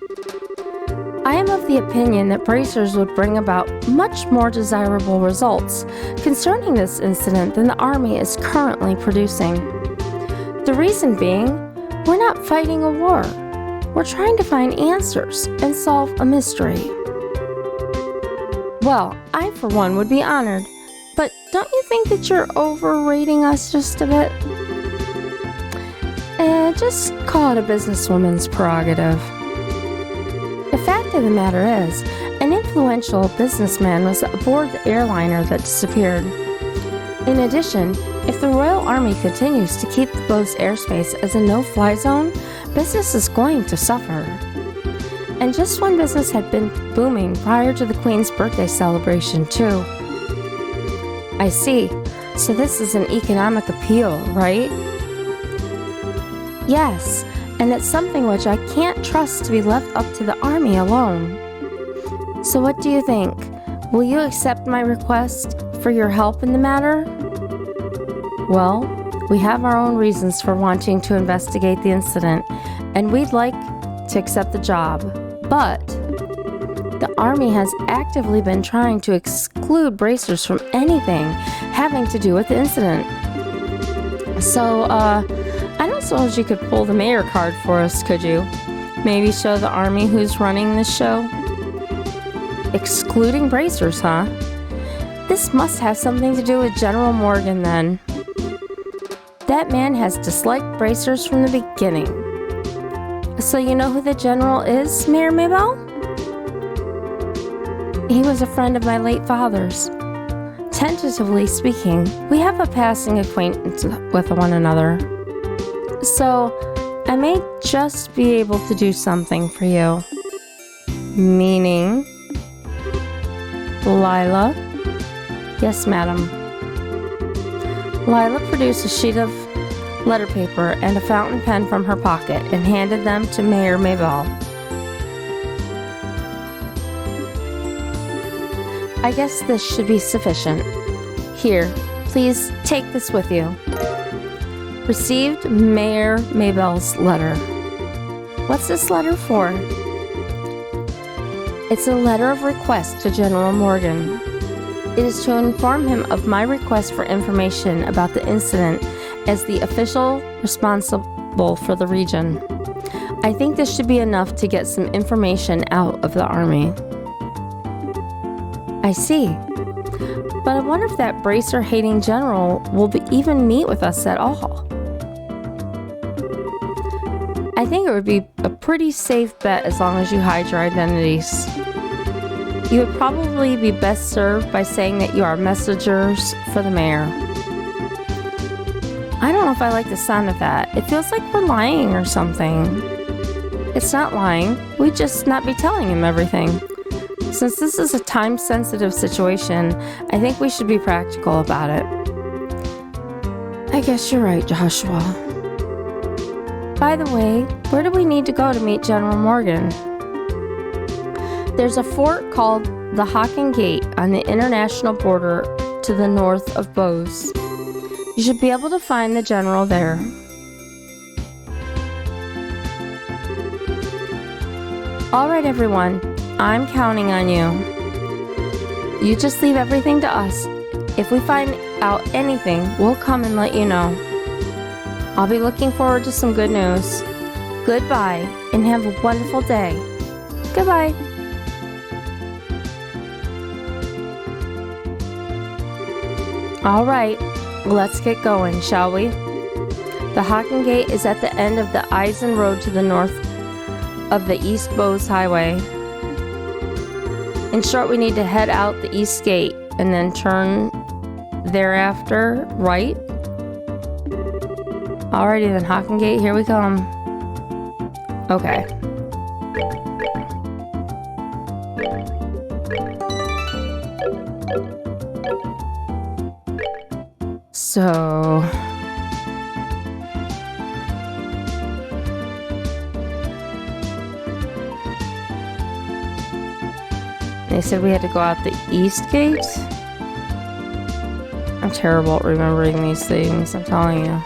I am of the opinion that bracers would bring about much more desirable results concerning this incident than the Army is currently producing. The reason being, we're not fighting a war. We're trying to find answers and solve a mystery. Well, I for one would be honored, but don't you think that you're overrating us just a bit? Just call it a businesswoman's prerogative. The fact of the matter is, An influential businessman was aboard the airliner that disappeared. In addition, if the Royal Army continues to keep the boat's airspace as a no-fly zone, business is going to suffer. And just when business had been booming prior to the Queen's birthday celebration, too. I see. So this is an economic appeal, right? Yes, and it's something which I can't trust to be left up to the Army alone. So what do you think? Will you accept my request for your help in the matter? Well, we have our own reasons for wanting to investigate the incident, and we'd like to accept the job. But the Army has actively been trying to exclude bracers from anything having to do with the incident. So, I don't suppose you could pull the mayor card for us, could you? Maybe show the Army who's running this show? Excluding bracers, huh? This must have something to do with General Morgan, then. That man has disliked bracers from the beginning. So you know who the general is, Mayor Maybelle? He was a friend of my late father's. Tentatively speaking, we have a passing acquaintance with one another. So, I may just be able to do something for you. Meaning? Lila? Yes, madam. Lila produced a sheet of letter paper and a fountain pen from her pocket and handed them to Mayor Maybelle. I guess this should be sufficient. Here, please take this with you. Received Mayor Maybelle's letter. What's this letter for? It's a letter of request to General Morgan. It is to inform him of my request for information about the incident as the official responsible for the region. I think this should be enough to get some information out of the Army. I see. But I wonder if that bracer-hating general will even meet with us at all. I think it would be a pretty safe bet as long as you hide your identities. You would probably be best served by saying that you are messengers for the mayor. I don't know if I like the sound of that. It feels like we're lying or something. It's not lying. We'd just not be telling him everything. Since this is a time-sensitive situation, I think we should be practical about it. I guess you're right, Joshua. By the way, where do we need to go to meet General Morgan? There's a fort called the Hawken Gate on the international border to the north of Bose. You should be able to find the general there. All right, everyone. I'm counting on you. You just leave everything to us. If we find out anything, we'll come and let you know. I'll be looking forward to some good news. Goodbye, and have a wonderful day. Goodbye. All right, let's get going, shall we? The Hawken Gate is at the end of the Eisen Road to the north of the East Bose Highway. In short, we need to head out the East Gate and then turn thereafter right. Alrighty then, Hawken Gate, here we come. Okay. So... they said we had to go out the East Gate? I'm terrible at remembering these things, I'm telling you.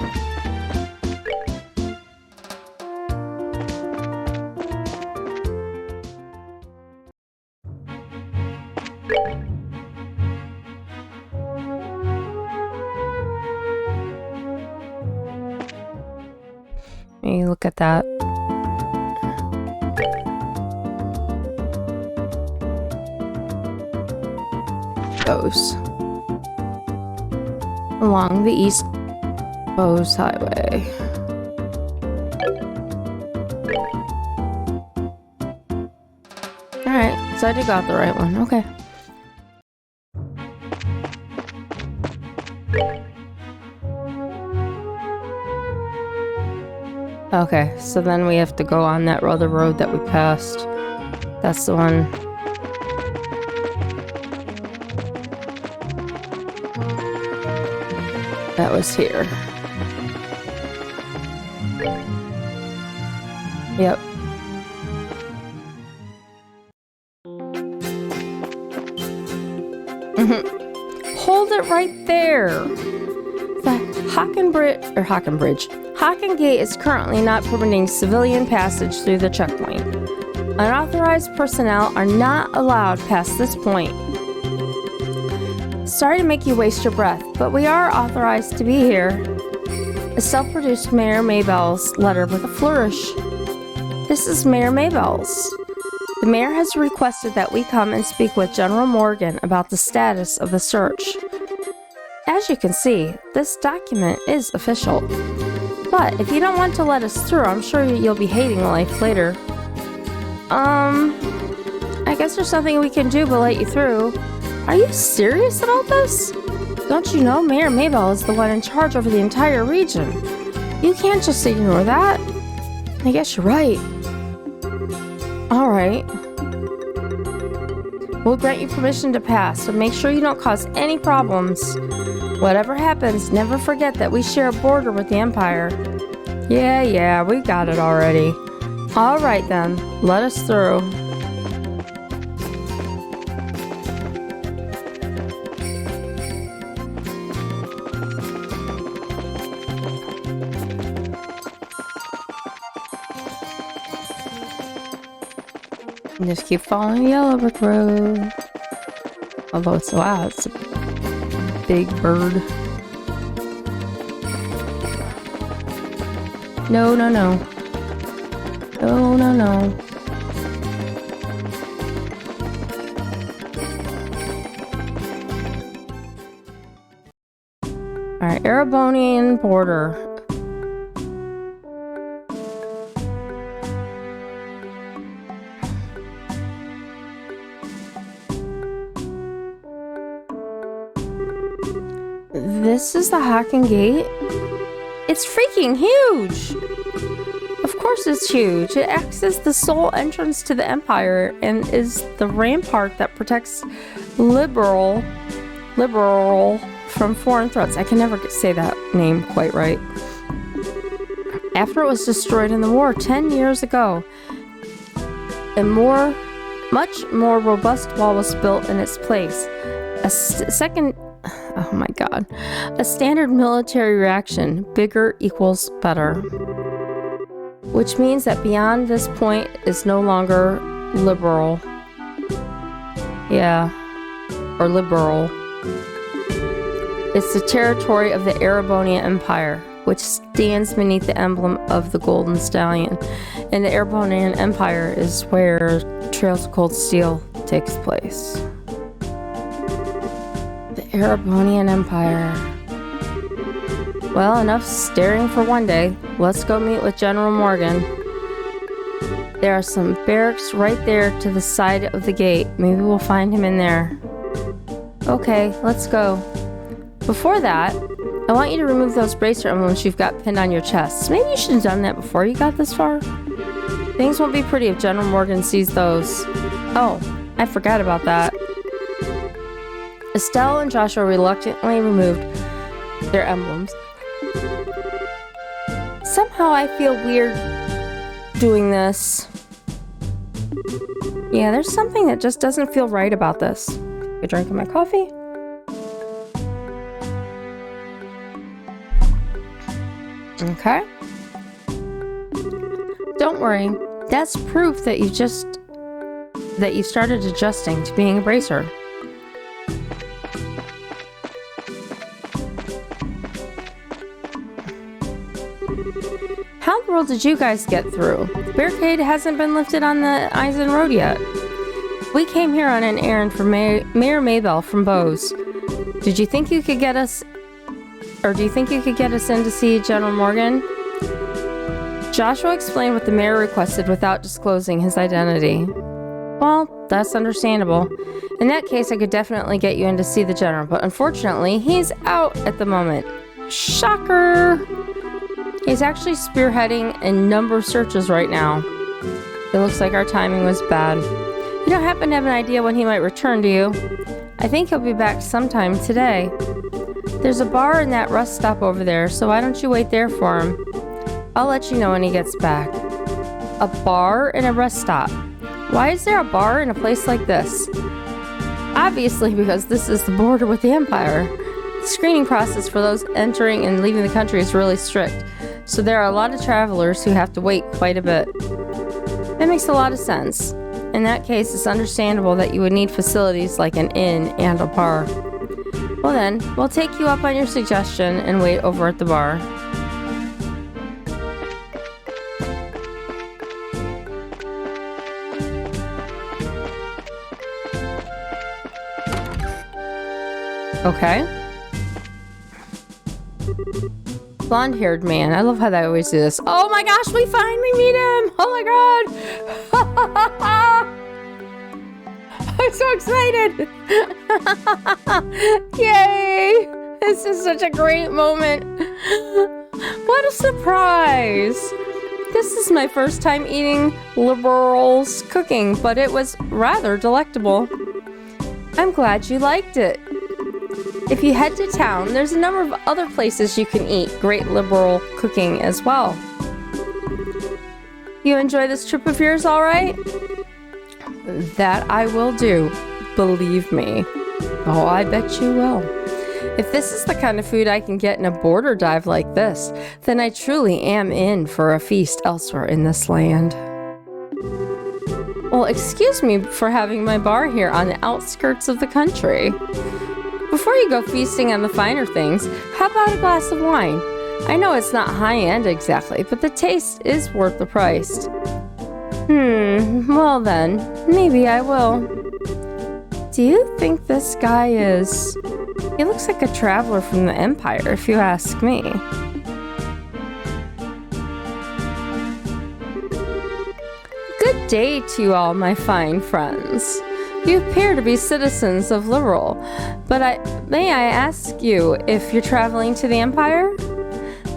Maybe look at that. Bose. Along the East Bose Highway. Alright, so I did got the right one. Okay. Okay, so then we have to go on that other road that we passed. That's the one. That was here. Yep. Hold it right there. The Haken Gate is currently not permitting civilian passage through the checkpoint. Unauthorized personnel are not allowed past this point. Sorry to make you waste your breath, but we are authorized to be here. Estelle produced Mayor Maybell's letter with a flourish. This is Mayor Maybell's. The mayor has requested that we come and speak with General Morgan about the status of the search. As you can see, this document is official. But if you don't want to let us through, I'm sure you'll be hating life later. I guess there's nothing we can do but let you through. Are you serious about this? Don't you know Mayor Maybell is the one in charge over the entire region? You can't just ignore that. I guess you're right. Alright. We'll grant you permission to pass, so make sure you don't cause any problems. Whatever happens, never forget that we share a border with the Empire. Yeah, we got it already. Alright then, let us through. Just keep following the yellow brick road. Although it's a big bird. No. Alright, Erebonian border. This is the Haken Gate? It's freaking huge! Of course it's huge. It acts as the sole entrance to the Empire and is the rampart that protects Liberl from foreign threats. I can never say that name quite right. After it was destroyed in the war 10 years ago, a much more robust wall was built in its place. A standard military reaction, bigger equals better. Which means that beyond this point is no longer liberal. Yeah. Or liberal. It's the territory of the Erebonian Empire, which stands beneath the emblem of the Golden Stallion. And the Erebonian Empire is where Trails of Cold Steel takes place. The Erebonian Empire. Well, enough staring for one day. Let's go meet with General Morgan. There are some barracks right there to the side of the gate. Maybe we'll find him in there. Okay, let's go. Before that, I want you to remove those bracer emblems you've got pinned on your chest. Maybe you should have done that before you got this far. Things won't be pretty if General Morgan sees those. Oh, I forgot about that. Estelle and Joshua reluctantly removed their emblems. Somehow I feel weird doing this. Yeah, there's something that just doesn't feel right about this. A drink of my coffee. Okay. Don't worry. That's proof that you started adjusting to being a bracer. How in the world did you guys get through? The barricade hasn't been lifted on the Eisen Road yet. We came here on an errand for Mayor Maybell from Bose. Did you think you could get us... Or do you think you could get us in to see General Morgan? Joshua explained what the mayor requested without disclosing his identity. Well, that's understandable. In that case, I could definitely get you in to see the general, but unfortunately, he's out at the moment. Shocker! He's actually spearheading a number of searches right now. It looks like our timing was bad. You don't happen to have an idea when he might return, do you? I think he'll be back sometime today. There's a bar in that rest stop over there, so why don't you wait there for him? I'll let you know when he gets back. A bar and a rest stop. Why is there a bar in a place like this? Obviously because this is the border with the Empire. The screening process for those entering and leaving the country is really strict, so there are a lot of travelers who have to wait quite a bit. That makes a lot of sense. In that case, it's understandable that you would need facilities like an inn and a bar. Well then, we'll take you up on your suggestion and wait over at the bar. Okay. Blonde-haired man. I love how they always do this. Oh my gosh, we finally meet him! Oh my god! I'm so excited! Yay! This is such a great moment. What a surprise! This is my first time eating Liberal's cooking, but it was rather delectable. I'm glad you liked it. If you head to town, there's a number of other places you can eat great liberal cooking as well. You enjoy this trip of yours all right? That I will do, believe me. Oh, I bet you will. If this is the kind of food I can get in a border dive like this, then I truly am in for a feast elsewhere in this land. Well, excuse me for having my bar here on the outskirts of the country. Before you go feasting on the finer things, how about a glass of wine? I know it's not high-end exactly, but the taste is worth the price. Well then, maybe I will. Do you think this guy is... He looks like a traveler from the Empire, if you ask me. Good day to you all, my fine friends. You appear to be citizens of Liberal, but may I ask you if you're traveling to the Empire?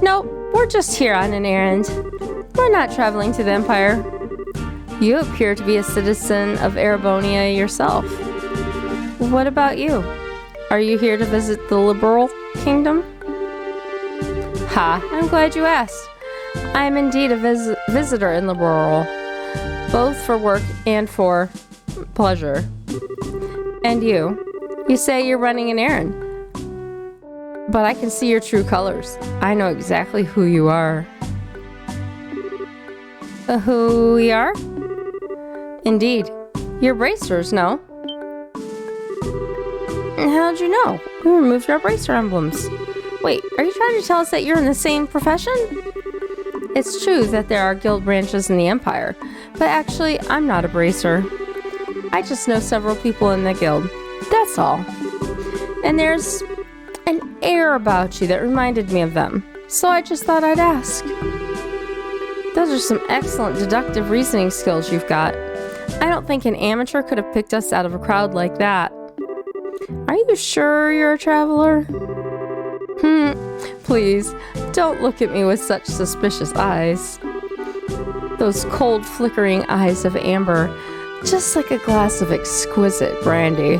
Nope, we're just here on an errand. We're not traveling to the Empire. You appear to be a citizen of Erebonia yourself. What about you? Are you here to visit the Liberal Kingdom? Ha, I'm glad you asked. I am indeed a visitor in Liberal, both for work and for pleasure. And you say you're running an errand, but I can see your true colors. I know exactly who you are. Who we are? Indeed. You're bracers, no? How'd you know? We removed our bracer emblems. Wait, are you trying to tell us that you're in the same profession? It's true that there are guild branches in the Empire, but actually, I'm not a bracer. I just know several people in the guild. That's all. And there's an air about you that reminded me of them, so I just thought I'd ask. Those are some excellent deductive reasoning skills you've got. I don't think an amateur could have picked us out of a crowd like that. Are you sure you're a traveler? Please, don't look at me with such suspicious eyes. Those cold, flickering eyes of amber, just like a glass of exquisite brandy.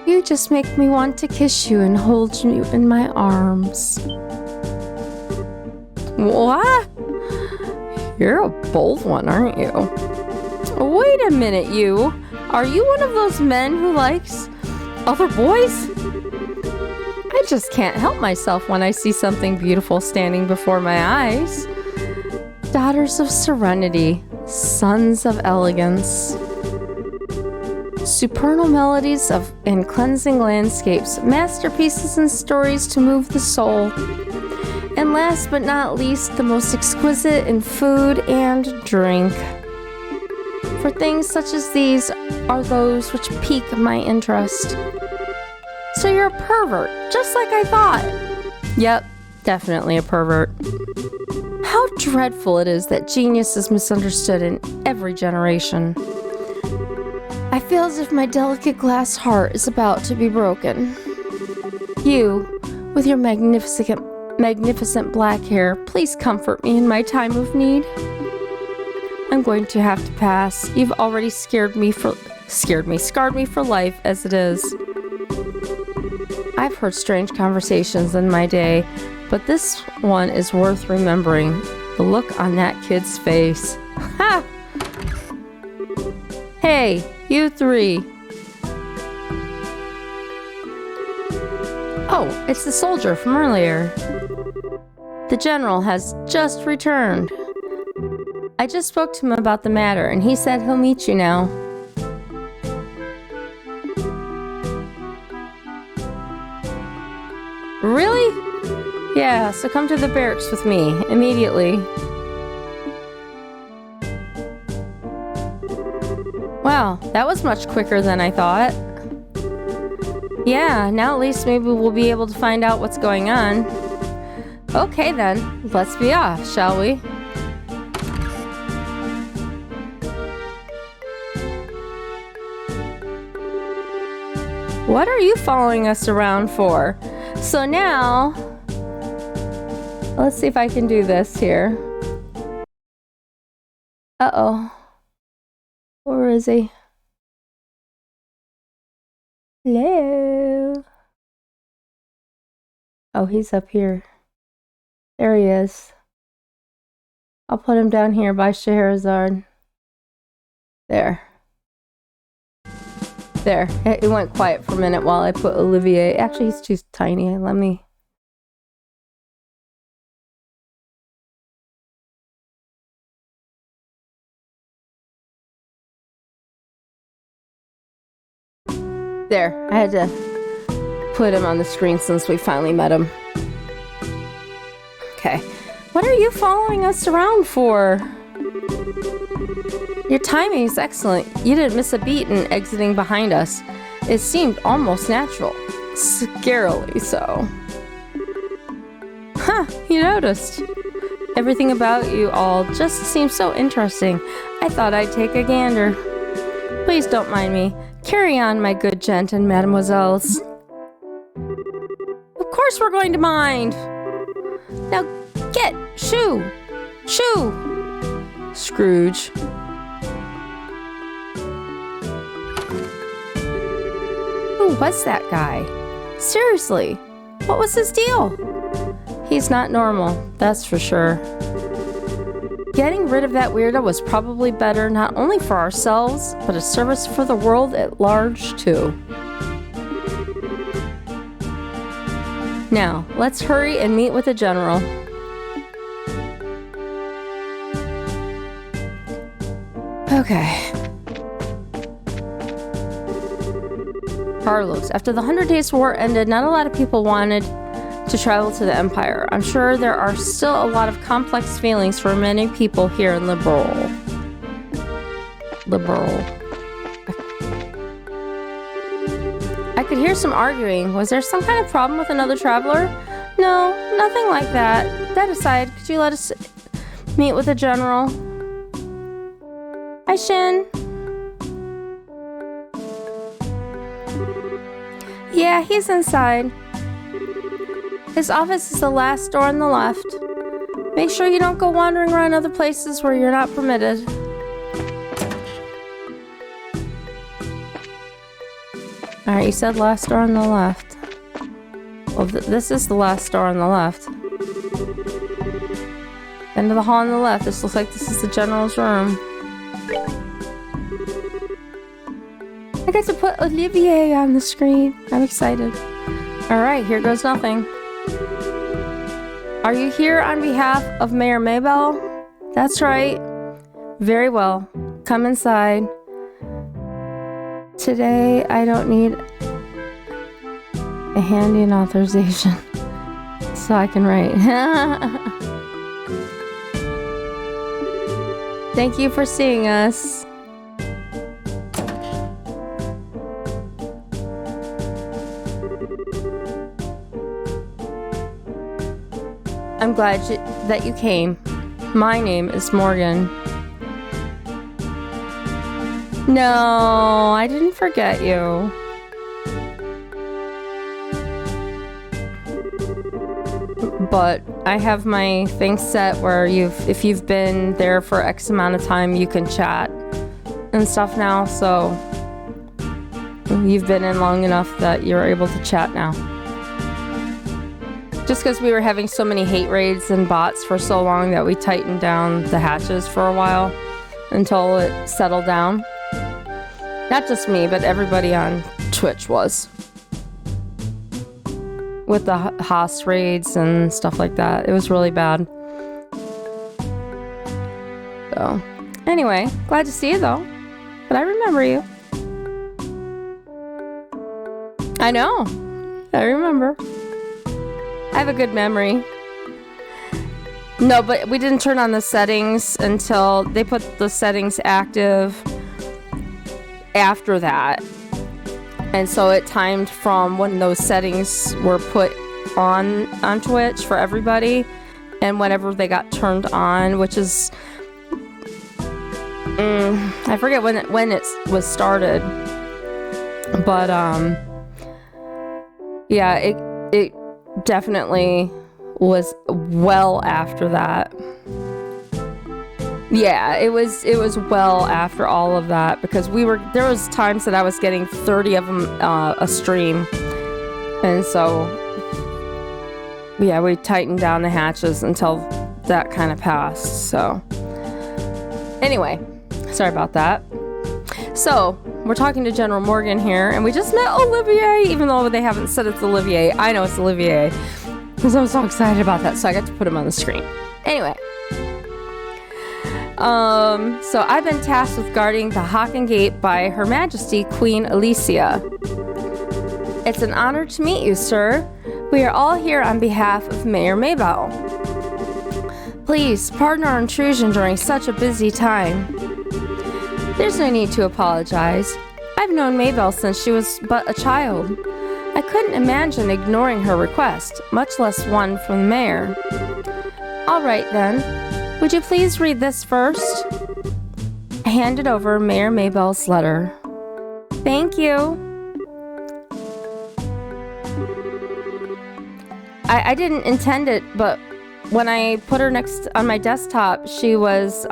You just make me want to kiss you and hold you in my arms. What? You're a bold one, aren't you? Wait a minute, you. Are you one of those men who likes other boys? I just can't help myself when I see something beautiful standing before my eyes. Daughters of serenity, sons of elegance. Supernal melodies and cleansing landscapes, masterpieces and stories to move the soul. And last but not least, the most exquisite in food and drink. For things such as these are those which pique my interest. So you're a pervert, just like I thought. Yep, definitely a pervert. How dreadful it is that genius is misunderstood in every generation. I feel as if my delicate glass heart is about to be broken. You, with your magnificent black hair, please comfort me in my time of need. I'm going to have to pass. You've already scarred me for life as it is. I've heard strange conversations in my day, but this one is worth remembering. The look on that kid's face. Ha! Hey, you three. Oh, it's the soldier from earlier. The general has just returned. I just spoke to him about the matter, and he said he'll meet you now. Really? Yeah, so come to the barracks with me, immediately. Wow, that was much quicker than I thought. Yeah, now at least maybe we'll be able to find out what's going on. Okay then, let's be off, shall we? What are you following us around for? So now, let's see if I can do this here. Uh-oh. Where is he? Hello? Oh, he's up here. There he is. I'll put him down here by Scheherazade. There. There. It went quiet for a minute while I put Olivier. Actually, he's too tiny. Let me... There. I had to put him on the screen since we finally met him. Okay. What are you following us around for? Your timing is excellent. You didn't miss a beat in exiting behind us. It seemed almost natural. Scarily so. Huh, you noticed. Everything about you all just seems so interesting. I thought I'd take a gander. Please don't mind me. Carry on, my good gent and mademoiselles. Of course we're going to mind. Now get, shoo, shoo. Scrooge. Who was that guy? Seriously, what was his deal? He's not normal, that's for sure. Getting rid of that weirdo was probably better not only for ourselves, but a service for the world at large, too. Now, let's hurry and meet with the general. Okay. Carlos, after the 100 Days War ended, not a lot of people wanted to travel to the Empire. I'm sure there are still a lot of complex feelings for many people here in Liberl. I could hear some arguing. Was there some kind of problem with another traveler? No, nothing like that. That aside, could you let us meet with the general? Hi, Shin. Yeah, he's inside. His office is the last door on the left. Make sure you don't go wandering around other places where you're not permitted. Alright, you said last door on the left. Well, this is the last door on the left. End of the hall on the left. This looks like this is the general's room. I got to put Olivier on the screen. I'm excited. Alright, here goes nothing. Are you here on behalf of Mayor Maybell? That's right. Very well. Come inside. Today, I don't need a handy and authorization, so I can write. Thank you for seeing us. I'm glad that you came. My name is Morgan. No, I didn't forget you. But I have my thing set where if you've been there for X amount of time, you can chat and stuff now. So you've been in long enough that you're able to chat now. Just because we were having so many hate raids and bots for so long that we tightened down the hatches for a while until it settled down. Not just me, but everybody on Twitch was. With the Haas raids and stuff like that. It was really bad. So, anyway, glad to see you though. But I remember you. I know. I remember. I have a good memory. No, but we didn't turn on the settings until they put the settings active after that. And so it timed from when those settings were put on Twitch for everybody and whenever they got turned on, which is I forget when it was started. But yeah, it definitely was well after that. Yeah, it was well after all of that because there was times that I was getting 30 of them a stream. And so yeah, we tightened down the hatches until that kind of passed. So anyway, sorry about that. So we're talking to General Morgan here and we just met Olivier, even though they haven't said it's Olivier. I know it's Olivier because I'm so excited about that. So I got to put him on the screen. Anyway. So I've been tasked with guarding the Haken Gate by Her Majesty Queen Alicia. It's an honor to meet you, sir. We are all here on behalf of Mayor Maybell. Please, pardon our intrusion during such a busy time. There's no need to apologize. I've known Maybell since she was but a child. I couldn't imagine ignoring her request, much less one from the mayor. All right, then. Would you please read this first? I handed over Mayor Maybell's letter. Thank you. I didn't intend it, but when I put her next on my desktop, she was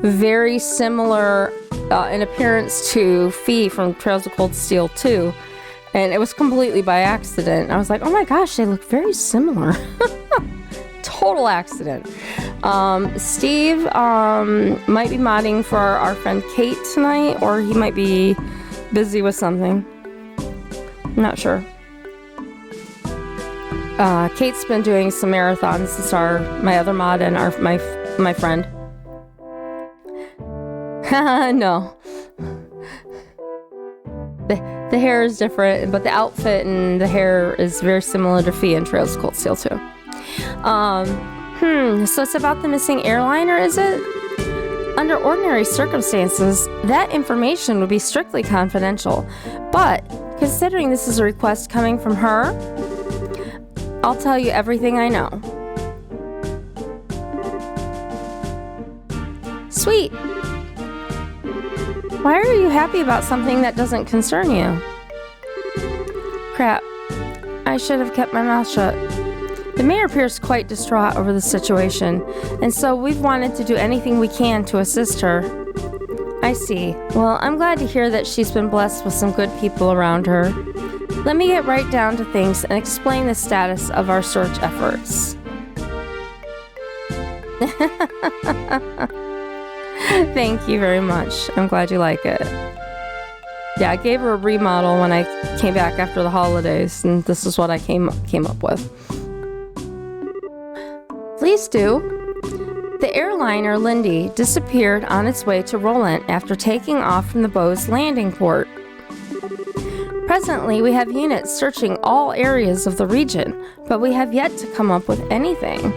very similar in appearance to Fee from Trails of Cold Steel 2. And it was completely by accident. I was like, oh my gosh, they look very similar. Total accident. Steve might be modding for our friend Kate tonight, or he might be busy with something. I'm not sure. Kate's been doing some marathons. This is my other mod and my friend. No. The hair is different, but the outfit and the hair is very similar to Fee and Trails of Cold Steel 2. So it's about the missing airliner, is it? Under ordinary circumstances, that information would be strictly confidential. But, considering this is a request coming from her, I'll tell you everything I know. Sweet. Why are you happy about something that doesn't concern you? Crap. I should have kept my mouth shut. The mayor appears quite distraught over the situation, and so we've wanted to do anything we can to assist her. I see. Well, I'm glad to hear that she's been blessed with some good people around her. Let me get right down to things and explain the status of our search efforts. Thank you very much. I'm glad you like it. Yeah, I gave her a remodel when I came back after the holidays, and this is what I came up with. Please do. The airliner Lindy disappeared on its way to Roland after taking off from the Bose landing port. Presently, we have units searching all areas of the region, but we have yet to come up with anything.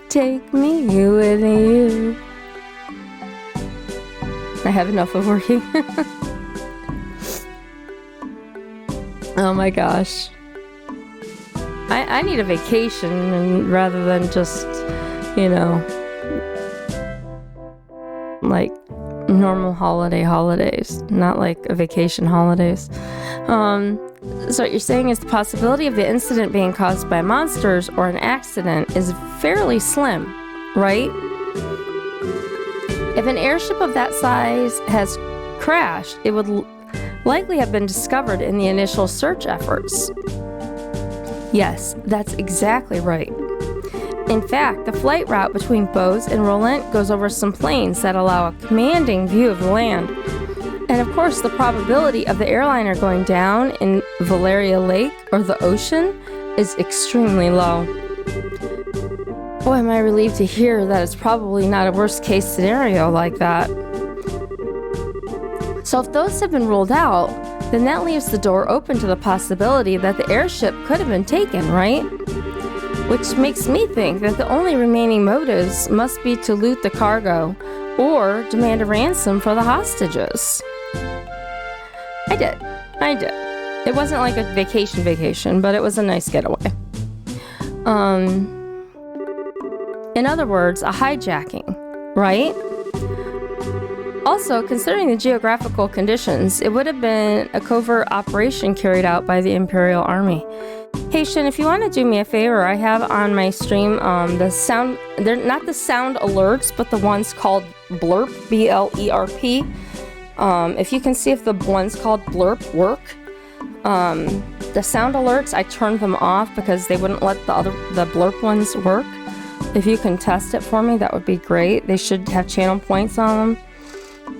Take me with you. I have enough of working. Oh my gosh. I need a vacation and rather than just, like normal holidays, not like a vacation holidays. So what you're saying is the possibility of the incident being caused by monsters or an accident is fairly slim, right? If an airship of that size has crashed, it would likely have been discovered in the initial search efforts. Yes, that's exactly right. In fact, the flight route between Bose and Rollent goes over some plains that allow a commanding view of the land. And of course, the probability of the airliner going down in Valeria Lake or the ocean is extremely low. Boy, am I relieved to hear that it's probably not a worst case scenario like that. So if those have been ruled out, then that leaves the door open to the possibility that the airship could have been taken, right? Which makes me think that the only remaining motives must be to loot the cargo or demand a ransom for the hostages. I did. It wasn't like a vacation, but it was a nice getaway. In other words, a hijacking, right? Also, considering the geographical conditions, it would have been a covert operation carried out by the Imperial Army. Hey Shin, if you want to do me a favor, I have on my stream they're not the sound alerts, but the ones called Blurp, B-L-E-R-P. If you can see if the ones called Blurp work. The sound alerts, I turned them off because they wouldn't let the Blurp ones work. If you can test it for me, that would be great. They should have channel points on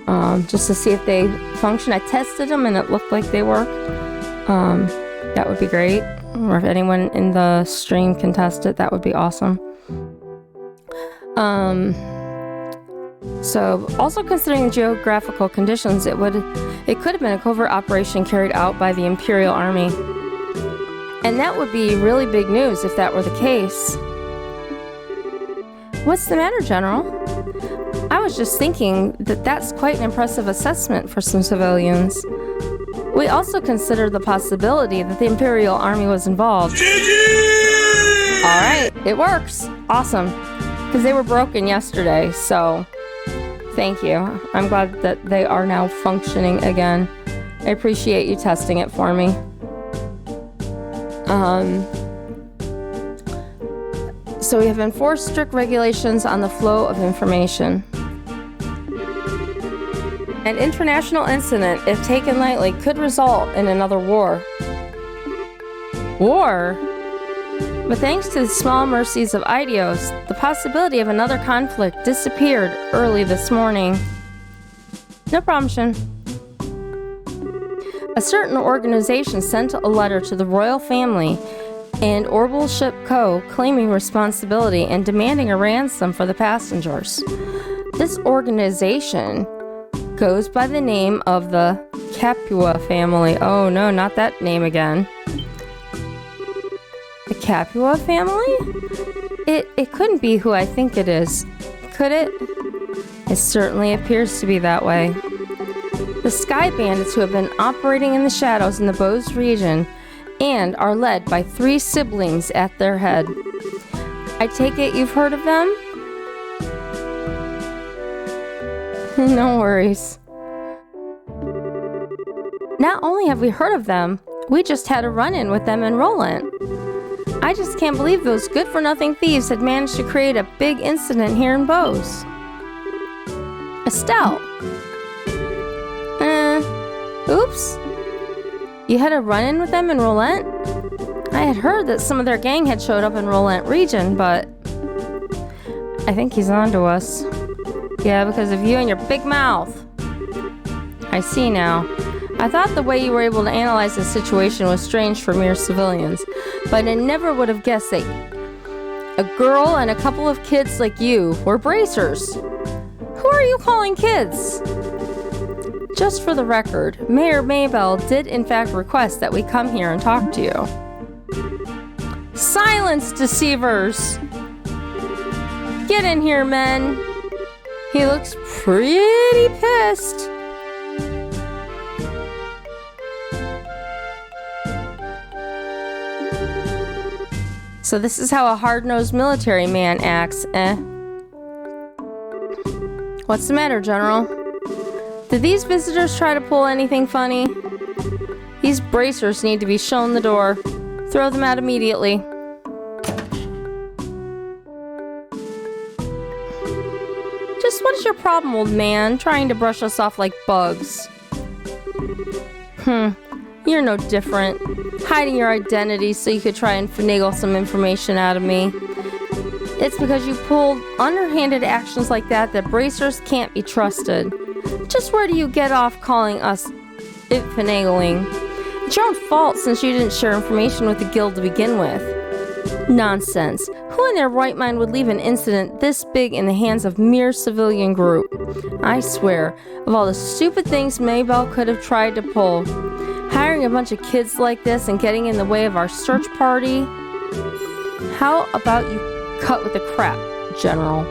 them, just to see if they function. I tested them and it looked like they work. That would be great. Or if anyone in the stream can test it, that would be awesome. So, also considering the geographical conditions, it could have been a covert operation carried out by the Imperial Army. And that would be really big news if that were the case. What's the matter, General? I was just thinking that that's quite an impressive assessment for some civilians. We also considered the possibility that the Imperial Army was involved. Alright, it works. Awesome. Because they were broken yesterday, so thank you. I'm glad that they are now functioning again. I appreciate you testing it for me. So we have enforced strict regulations on the flow of information. An international incident, if taken lightly, could result in another war. War? But thanks to the small mercies of Eidos, the possibility of another conflict disappeared early this morning. No problem, Shin. A certain organization sent a letter to the royal family and Orbital Ship Co. claiming responsibility and demanding a ransom for the passengers. This organization goes by the name of the Capua family. Oh no, not that name again. The Capua family? It couldn't be who I think it is, could it? It certainly appears to be that way. The Sky Bandits, who have been operating in the shadows in the Bose region and are led by 3 siblings at their head. I take it you've heard of them? No worries. Not only have we heard of them, we just had a run-in with them in Rollent. I just can't believe those good-for-nothing thieves had managed to create a big incident here in Bose. Estelle. Oops. You had a run-in with them in Rollent? I had heard that some of their gang had showed up in Rollent region, but I think he's on to us. Yeah, because of you and your big mouth. I see now. I thought the way you were able to analyze the situation was strange for mere civilians, but I never would have guessed that a girl and a couple of kids like you were bracers. Who are you calling kids? Just for the record, Mayor Maybell did in fact request that we come here and talk to you. Silence, deceivers! Get in here, men! He looks pretty pissed. So this is how a hard-nosed military man acts, eh? What's the matter, General? Did these visitors try to pull anything funny? These bracers need to be shown the door. Throw them out immediately. Just what is your problem, old man? Trying to brush us off like bugs. You're no different. Hiding your identity so you could try and finagle some information out of me. It's because you pulled underhanded actions like that bracers can't be trusted. Just where do you get off calling us it finagling? It's your own fault since you didn't share information with the guild to begin with. Nonsense. Who in their right mind would leave an incident this big in the hands of mere civilian group? I swear, of all the stupid things Maybelle could have tried to pull, hiring a bunch of kids like this and getting in the way of our search party. How about you cut with the crap, General?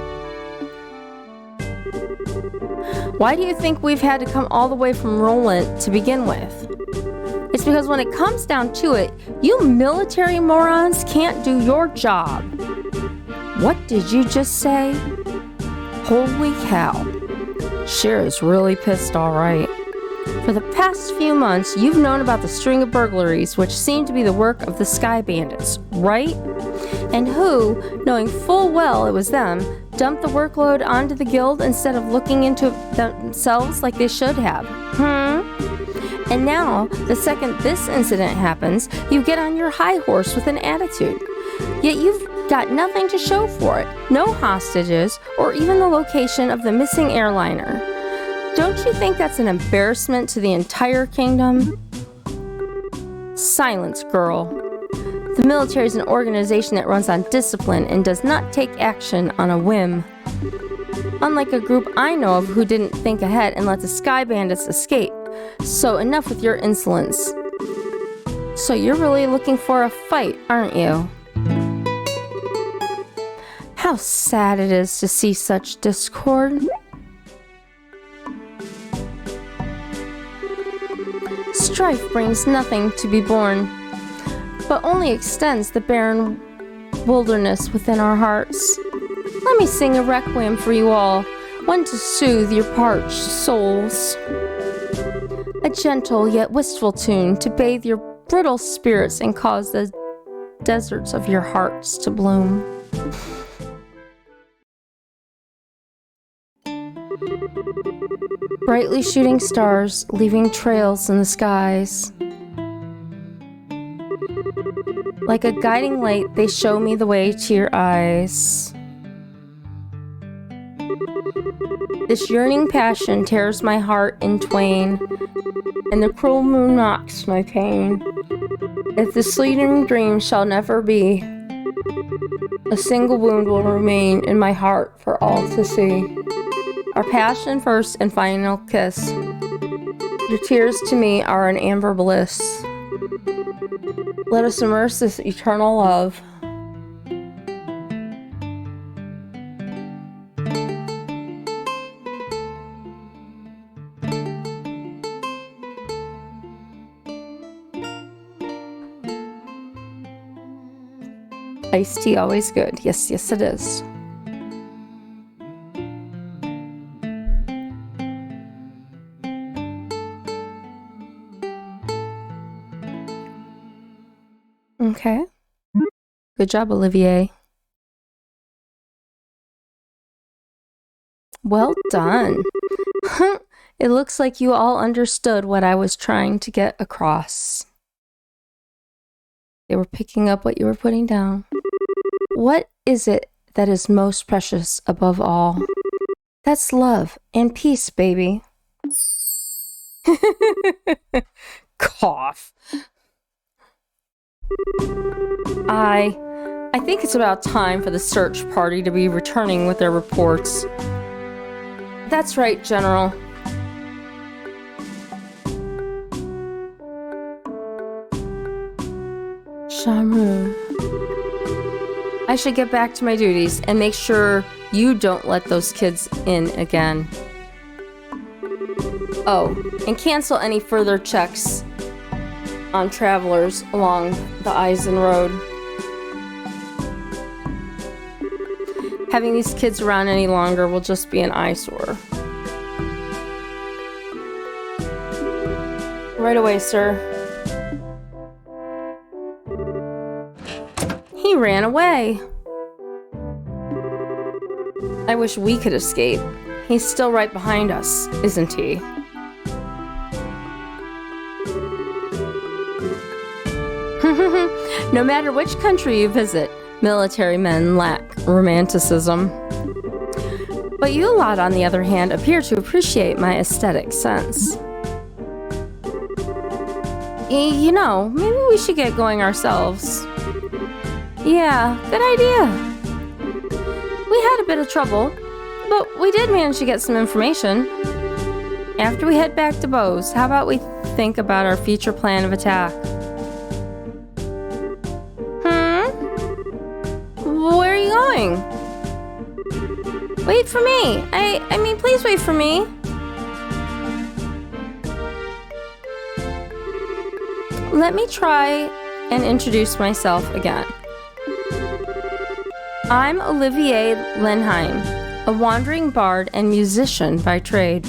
Why do you think we've had to come all the way from Roland to begin with? It's because when it comes down to it, you military morons can't do your job. What did you just say? Holy cow. Cher's really pissed, all right. For the past few months, you've known about the string of burglaries, which seem to be the work of the Sky Bandits, right? And who, knowing full well it was them, dumped the workload onto the guild instead of looking into it themselves like they should have? And now, the second this incident happens, you get on your high horse with an attitude. Yet you've got nothing to show for it. No hostages, or even the location of the missing airliner. Don't you think that's an embarrassment to the entire kingdom? Silence, girl. The military is an organization that runs on discipline and does not take action on a whim. Unlike a group I know of who didn't think ahead and let the Sky Bandits escape. So enough with your insolence. So you're really looking for a fight, aren't you? How sad it is to see such discord. Strife brings nothing to be borne, but only extends the barren wilderness within our hearts. Let me sing a requiem for you all, one to soothe your parched souls. A gentle yet wistful tune to bathe your brittle spirits and cause the deserts of your hearts to bloom. Brightly shooting stars, leaving trails in the skies. Like a guiding light, they show me the way to your eyes. This yearning passion tears my heart in twain, and the cruel moon mocks my pain. If the sleeping dream shall never be, a single wound will remain in my heart for all to see. Our passion first and final kiss. Your tears to me are an amber bliss. Let us immerse this eternal love. Iced tea always good. Yes, yes it is. Okay. Good job, Olivier. Well done. It looks like you all understood what I was trying to get across. They were picking up what you were putting down. What is it that is most precious above all? That's love and peace, baby. Cough. I think it's about time for the search party to be returning with their reports. That's right, General. Shamru. I should get back to my duties and make sure you don't let those kids in again. Oh, and cancel any further checks on travelers along the Eisen Road. Having these kids around any longer will just be an eyesore. Right away, sir. He ran away. I wish we could escape. He's still right behind us, isn't he? No matter which country you visit, military men lack romanticism. But you lot, on the other hand, appear to appreciate my aesthetic sense. You know, maybe we should get going ourselves. Yeah, good idea. We had a bit of trouble, but we did manage to get some information. After we head back to Bose, how about we think about our future plan of attack? Where are you going? Wait for me. I mean, please wait for me. Let me try and introduce myself again. I'm Olivier Lenheim, a wandering bard and musician by trade.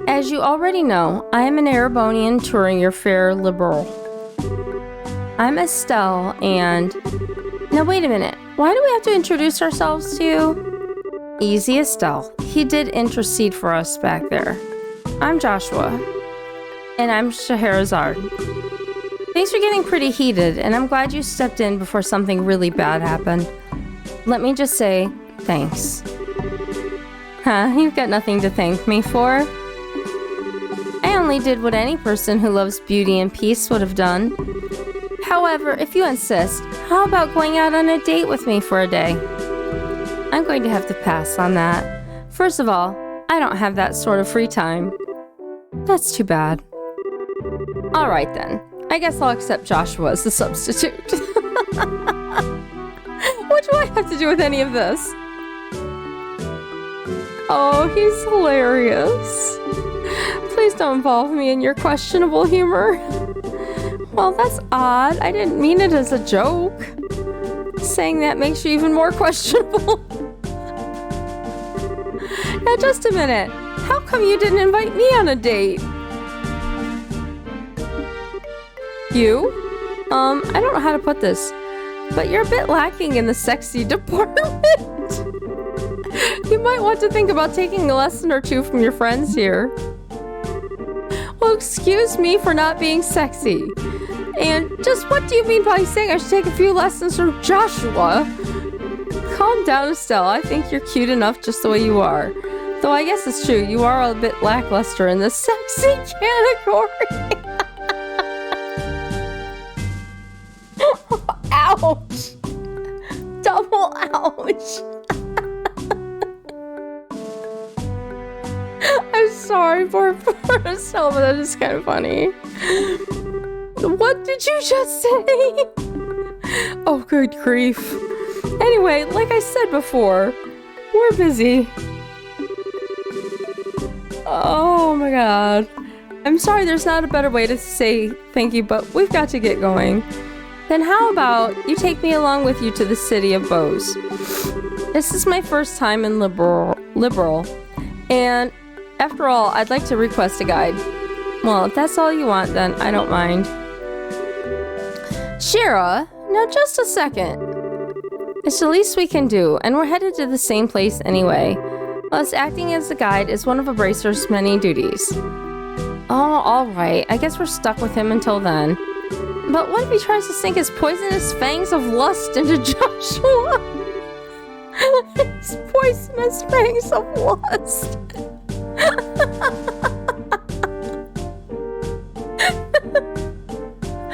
As you already know, I am an Erebonian touring your fair liberal. I'm Estelle and... Now wait a minute, why do we have to introduce ourselves to you? Easy, Estelle. He did intercede for us back there. I'm Joshua. And I'm Scheherazade. Things are getting pretty heated, and I'm glad you stepped in before something really bad happened. Let me just say, thanks. Huh, you've got nothing to thank me for. I only did what any person who loves beauty and peace would have done. However, if you insist, how about going out on a date with me for a day? I'm going to have to pass on that. First of all, I don't have that sort of free time. That's too bad. Alright then, I guess I'll accept Joshua as the substitute. What do I have to do with any of this? Oh, he's hilarious. Please don't involve me in your questionable humor. Well, that's odd. I didn't mean it as a joke. Saying that makes you even more questionable. Now, just a minute. How come you didn't invite me on a date? You? I don't know how to put this, but you're a bit lacking in the sexy department. You might want to think about taking a lesson or two from your friends here. Well, excuse me for not being sexy. And just what do you mean by saying I should take a few lessons from Joshua? Calm down, Estelle. I think you're cute enough just the way you are. Though I guess it's true, you are a bit lackluster in the sexy category. Ouch! Double ouch! I'm sorry for Estelle, but that is kind of funny. What did you just say? Oh, good grief. Anyway, like I said before, we're busy. Oh my god. I'm sorry there's not a better way to say thank you, but we've got to get going. Then how about you take me along with you to the city of Bose? This is my first time in Liberal, and after all, I'd like to request a guide. Well, if that's all you want, then I don't mind. Shira, now just a second. It's the least we can do, and we're headed to the same place anyway. Plus, acting as the guide is one of Abracer's many duties. Oh, alright. I guess we're stuck with him until then. But what if he tries to sink his poisonous fangs of lust into Joshua? His poisonous fangs of lust.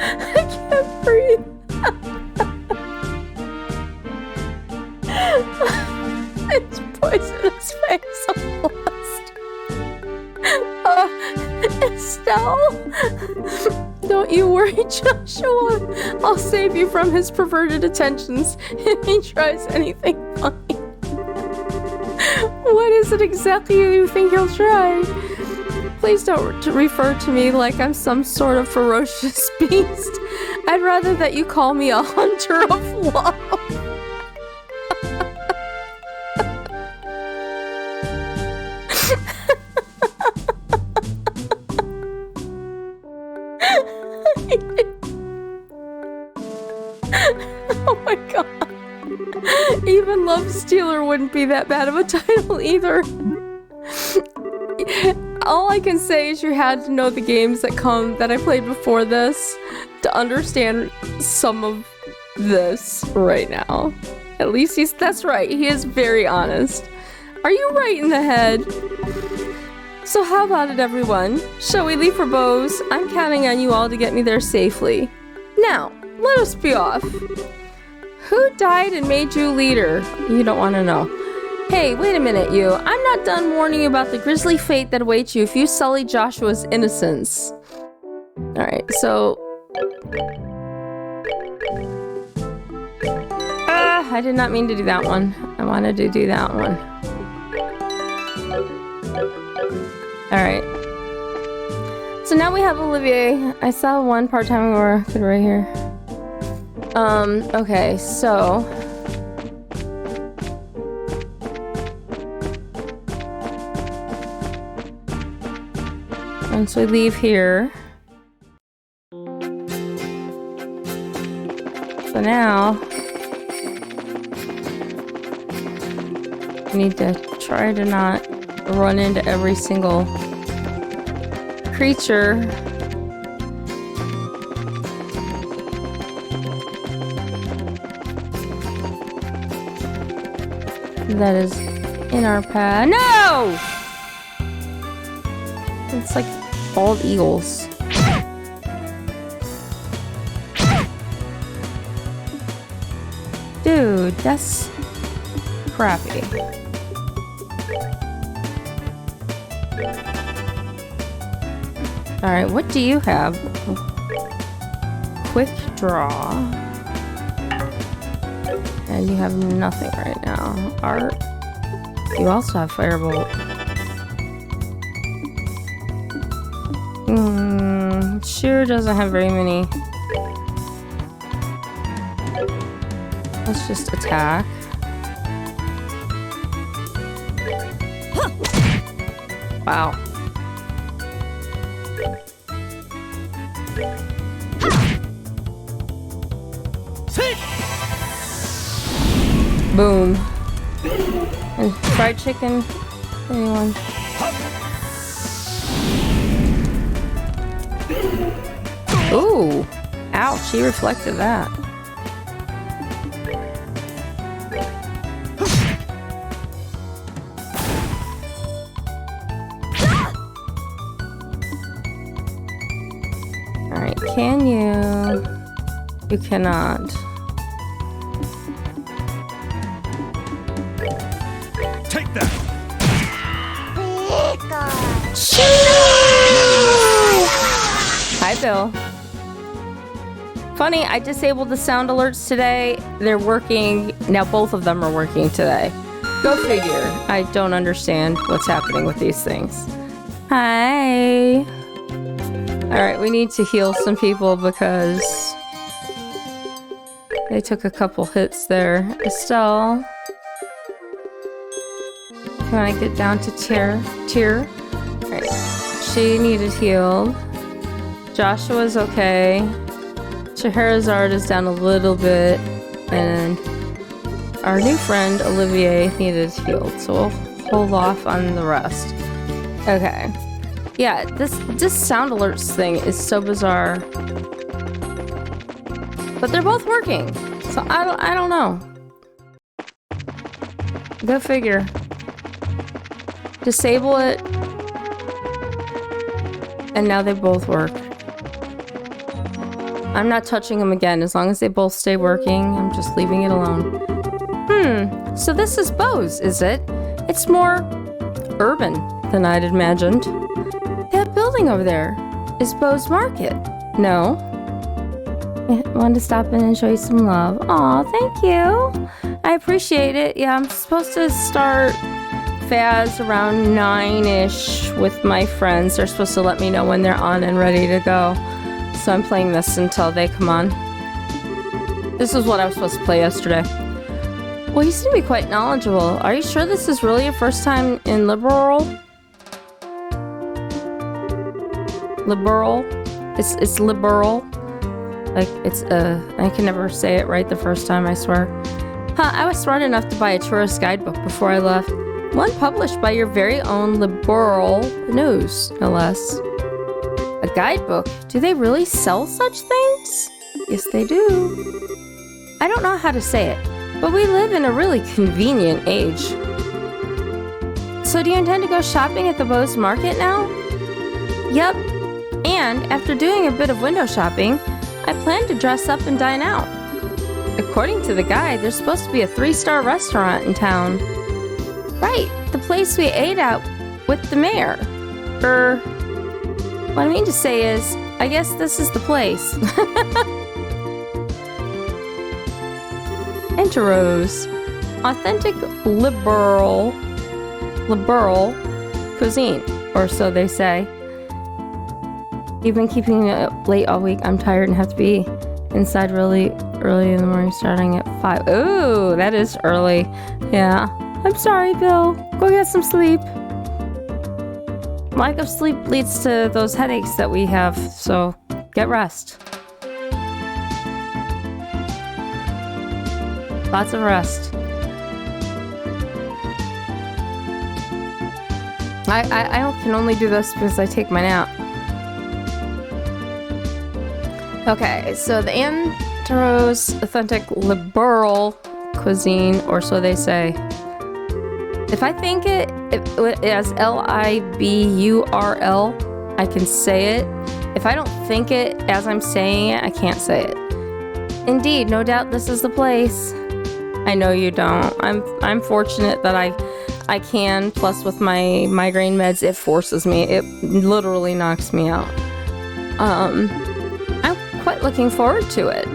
I can't breathe. His poisonous fangs of lust. Estelle? Don't you worry, Joshua. I'll save you from his perverted attentions if he tries anything funny. What is it exactly you think he'll try? Please don't refer to me like I'm some sort of ferocious beast. I'd rather that you call me a hunter of love. Even Love Stealer wouldn't be that bad of a title either. All I can say is you had to know the games that I played before this to understand some of this right now. At least that's right, he is very honest. Are you right in the head? So how about it, everyone? Shall we leave for Bose? I'm counting on you all to get me there safely. Now, let us be off. Who died and made you leader? You don't want to know. Hey, wait a minute, you. I'm not done warning you about the grisly fate that awaits you if you sully Joshua's innocence. Alright, so... I did not mean to do that one. I wanted to do that one. Alright. So now we have Olivier. I saw one part-time worker right here. Okay, so... Once we leave here... So now... we need to try to not run into every single creature. That is in our path. No! It's like bald eagles. Dude, that's crappy. Alright, what do you have? Quick draw. And you have nothing right now. Art. You also have Firebolt. Sure doesn't have very many. Let's just attack. Wow. Boom. And fried chicken. Anyone? Ooh. Ouch, he reflected that. Alright, can you? You cannot. Take that! Hi, Bill. Funny, I disabled the sound alerts today. They're working. Now both of them are working today. Go figure. I don't understand what's happening with these things. Hi. Alright, we need to heal some people because they took a couple hits there. Estelle. Can I get down to tier? Alright. She needed healed. Joshua's okay. Scheherazade is down a little bit. And our new friend, Olivier, needed healed. So we'll hold off on the rest. Okay. Yeah, this sound alerts thing is so bizarre. But they're both working. So I don't know. Go figure. Disable it. And now they both work. I'm not touching them again. As long as they both stay working, I'm just leaving it alone. So this is Bose, is it? It's more urban than I'd imagined. That building over there is Bose Market. No? I wanted to stop in and show you some love. Aw, thank you. I appreciate it. Yeah, I'm supposed to start Faz around 9-ish with my friends. They're supposed to let me know when they're on and ready to go. So I'm playing this until they come on. This is what I was supposed to play yesterday. Well, you seem to be quite knowledgeable. Are you sure this is really your first time in Liberal? Liberal? It's liberal. Like, it's I can never say it right the first time, I swear. I was smart enough to buy a tourist guidebook before I left. One published by your very own liberal news, no less. A guidebook? Do they really sell such things? Yes, they do. I don't know how to say it, but we live in a really convenient age. So do you intend to go shopping at the Bose Market now? Yep. And after doing a bit of window shopping, I plan to dress up and dine out. According to the guide, there's supposed to be a 3-star restaurant in town. Right, the place we ate at with the mayor. What I mean to say is, I guess this is the place. Enteros. Authentic liberal cuisine, or so they say. You've been keeping me up late all week. I'm tired and have to be inside really early in the morning, starting at 5. Ooh, that is early. Yeah. I'm sorry, Bill. Go get some sleep. Lack of sleep leads to those headaches that we have, so get rest. Lots of rest. I can only do this because I take my nap. Okay, so the Anteros authentic liberal cuisine, or so they say. If I think it as Liburl, I can say it. If I don't think it as I'm saying it, I can't say it. Indeed, no doubt this is the place. I know you don't. I'm fortunate that I can, plus with my migraine meds, it forces me. It literally knocks me out. I'm quite looking forward to it.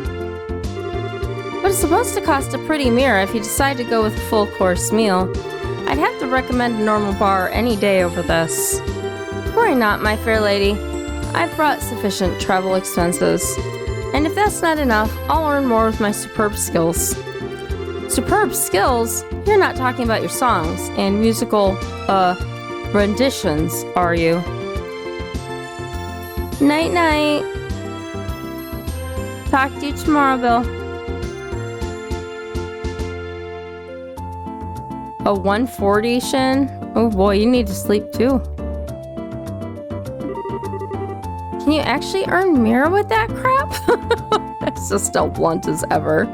But it's supposed to cost a pretty mirror if you decide to go with a full course meal. I'd have to recommend a normal bar any day over this. Worry not, my fair lady. I've brought sufficient travel expenses. And if that's not enough, I'll earn more with my superb skills. Superb skills? You're not talking about your songs and musical, renditions, are you? Night-night. Talk to you tomorrow, Bill. A 140, Shin? Oh boy, you need to sleep too. Can you actually earn mirror with that crap? That's just as blunt as ever.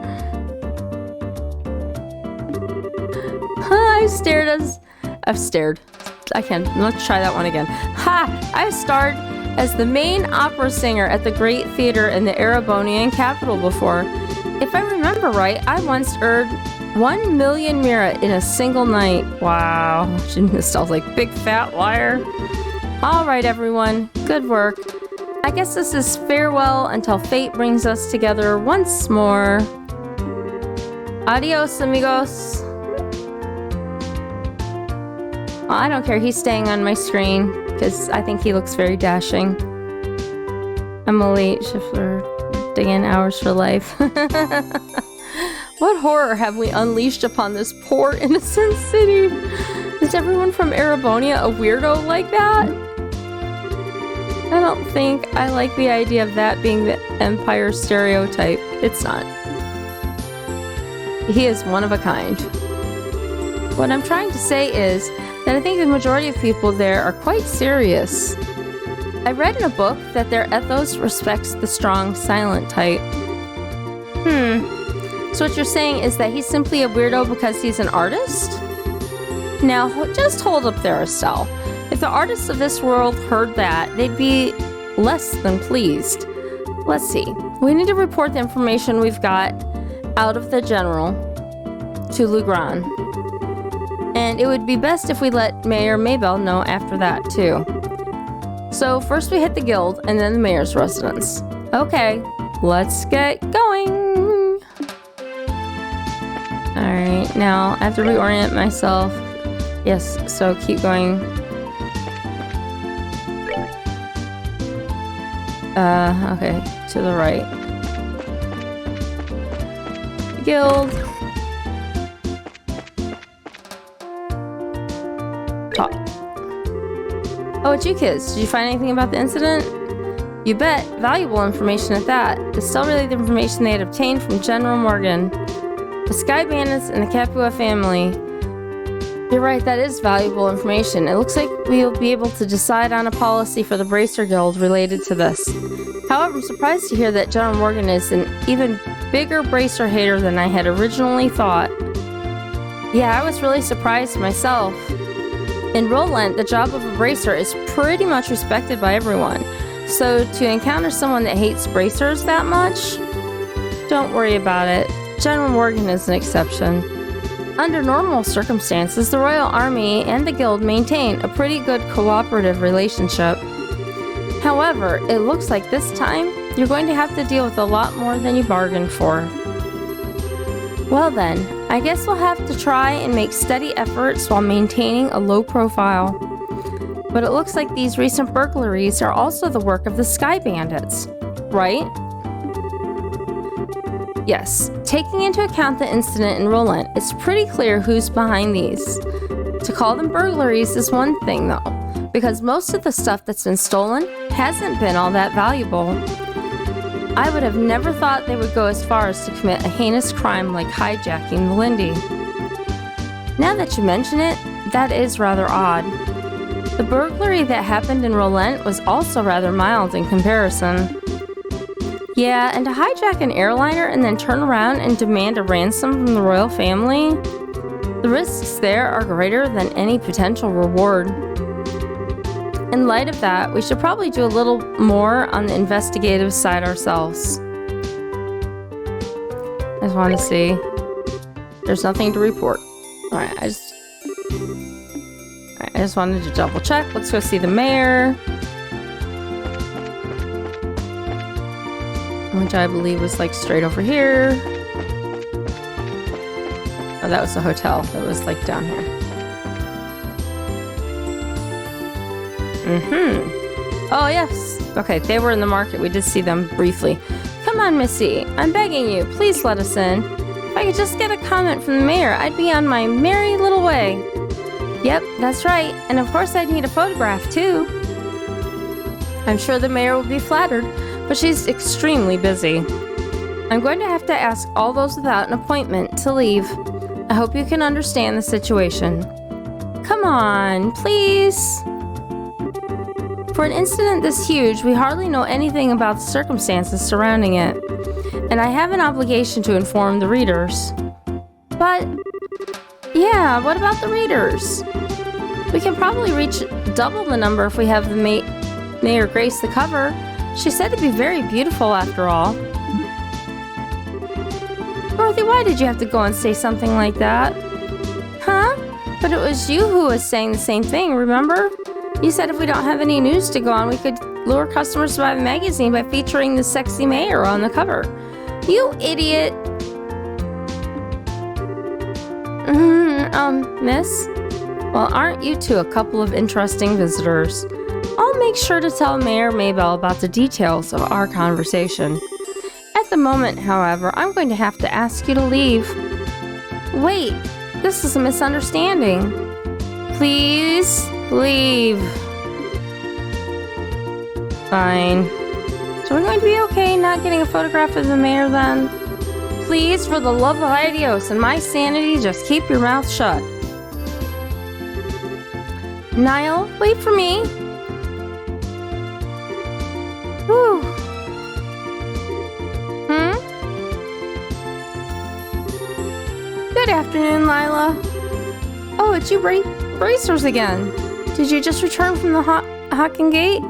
I've stared. Let's try that one again. I've starred as the main opera singer at the Great Theater in the Erebonian capital before. If I remember right, I once earned 1 million mira in a single night. Wow. Sounds like big fat liar. Alright everyone, good work. I guess this is farewell until fate brings us together once more. Adios, amigos. I don't care, he's staying on my screen because I think he looks very dashing. I'm a late shifter, digging hours for life. What horror have we unleashed upon this poor innocent city? Is everyone from Erebonia a weirdo like that? I don't think I like the idea of that being the Empire stereotype. It's not. He is one of a kind. What I'm trying to say is that I think the majority of people there are quite serious. I read in a book that their ethos respects the strong, silent type. So what you're saying is that he's simply a weirdo because he's an artist? Now, just hold up there, Estelle. If the artists of this world heard that, they'd be less than pleased. Let's see. We need to report the information we've got out of the general to Lugran. And it would be best if we let Mayor Maybell know after that, too. So first we hit the guild, and then the mayor's residence. Okay, let's get going. Alright, now I have to reorient myself. Yes, so keep going. Okay, to the right. Guild. Talk. Oh, it's you kids. Did you find anything about the incident? You bet. Valuable information at that. It's still really the information they had obtained from General Morgan. The Sky Bandits and the Capua family. You're right, that is valuable information. It looks like we'll be able to decide on a policy for the Bracer Guild related to this. However, I'm surprised to hear that General Morgan is an even bigger Bracer hater than I had originally thought. Yeah, I was really surprised myself. In Roland, the job of a Bracer is pretty much respected by everyone. So to encounter someone that hates Bracers that much, don't worry about it. General Morgan is an exception. Under normal circumstances, the Royal Army and the Guild maintain a pretty good cooperative relationship. However, it looks like this time, you're going to have to deal with a lot more than you bargained for. Well then, I guess we'll have to try and make steady efforts while maintaining a low profile. But it looks like these recent burglaries are also the work of the Sky Bandits, right? Yes, taking into account the incident in Roland, it's pretty clear who's behind these. To call them burglaries is one thing though, because most of the stuff that's been stolen hasn't been all that valuable. I would have never thought they would go as far as to commit a heinous crime like hijacking the Lindy. Now that you mention it, that is rather odd. The burglary that happened in Roland was also rather mild in comparison. Yeah, and to hijack an airliner and then turn around and demand a ransom from the royal family? The risks there are greater than any potential reward. In light of that, we should probably do a little more on the investigative side ourselves. I just want to see. There's nothing to report. Alright, I just wanted to double check. Let's go see the mayor. Which I believe was like straight over here. Oh, that was the hotel. That was like down here. Oh, yes. Okay, they were in the market. We did see them briefly. Come on, Missy. I'm begging you. Please let us in. If I could just get a comment from the mayor, I'd be on my merry little way. Yep, that's right. And of course I'd need a photograph, too. I'm sure the mayor will be flattered, but she's extremely busy. I'm going to have to ask all those without an appointment to leave. I hope you can understand the situation. Come on, please. For an incident this huge, we hardly know anything about the circumstances surrounding it, and I have an obligation to inform the readers. But, yeah, what about the readers? We can probably reach double the number if we have the Mayor grace the cover. She said to be very beautiful after all. Dorothy, why did you have to go and say something like that? Huh? But it was you who was saying the same thing, remember? You said if we don't have any news to go on, we could lure customers to buy the magazine by featuring the sexy mayor on the cover. You idiot! Miss? Well, aren't you two a couple of interesting visitors? I'll make sure to tell Mayor Maybelle about the details of our conversation. At the moment, however, I'm going to have to ask you to leave. Wait, this is a misunderstanding. Please leave. Fine. So we're going to be okay not getting a photograph of the mayor then? Please, for the love of Idios and my sanity, just keep your mouth shut. Niall, wait for me. Whew. Good afternoon, Lila. Oh, it's you Bracers again. Did you just return from the Hockin Gate?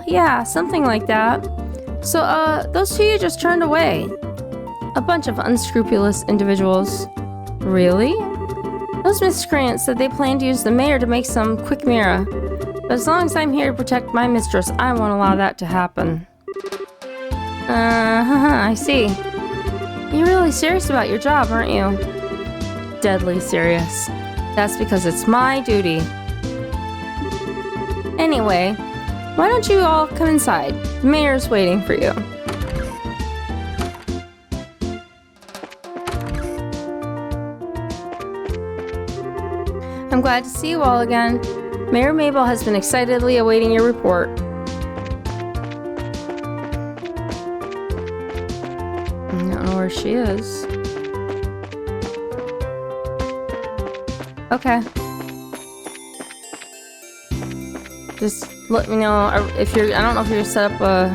Yeah, something like that. So, those two you just turned away. A bunch of unscrupulous individuals. Really? Those miscreants said they planned to use the mayor to make some quick mirror. But as long as I'm here to protect my mistress, I won't allow that to happen. I see. You're really serious about your job, aren't you? Deadly serious. That's because it's my duty. Anyway, why don't you all come inside? The mayor's waiting for you. I'm glad to see you all again. Mayor Maybelle has been excitedly awaiting your report. I don't know where she is. Okay. Just let me know if you're. I don't know if you're set up a.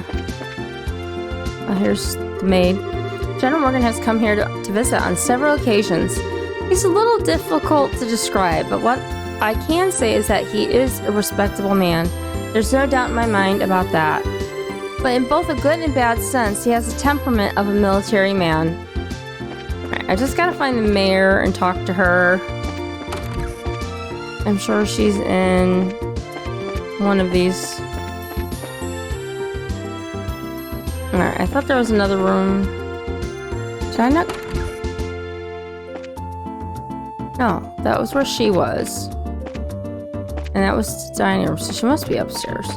Here's the maid. General Morgan has come here to visit on several occasions. He's a little difficult to describe, but what I can say is that he is a respectable man. There's no doubt in my mind about that. But in both a good and bad sense, he has the temperament of a military man. Alright, I just gotta find the mayor and talk to her. I'm sure she's in one of these. Alright, I thought there was another room. Did I not? No, that was where she was. And that was the dining room, so she must be upstairs.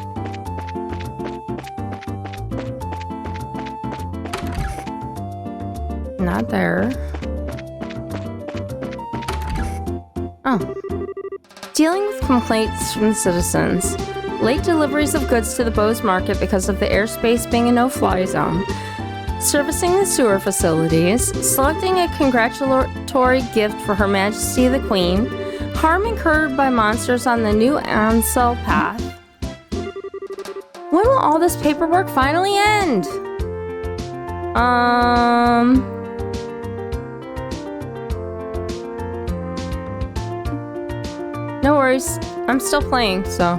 Not there. Oh. Dealing with complaints from the citizens. Late deliveries of goods to the Bose Market because of the airspace being a no-fly zone. Servicing the sewer facilities. Selecting a congratulatory gift for Her Majesty the Queen. Harm incurred by monsters on the new Ansel path. When will all this paperwork finally end? No worries. I'm still playing, so.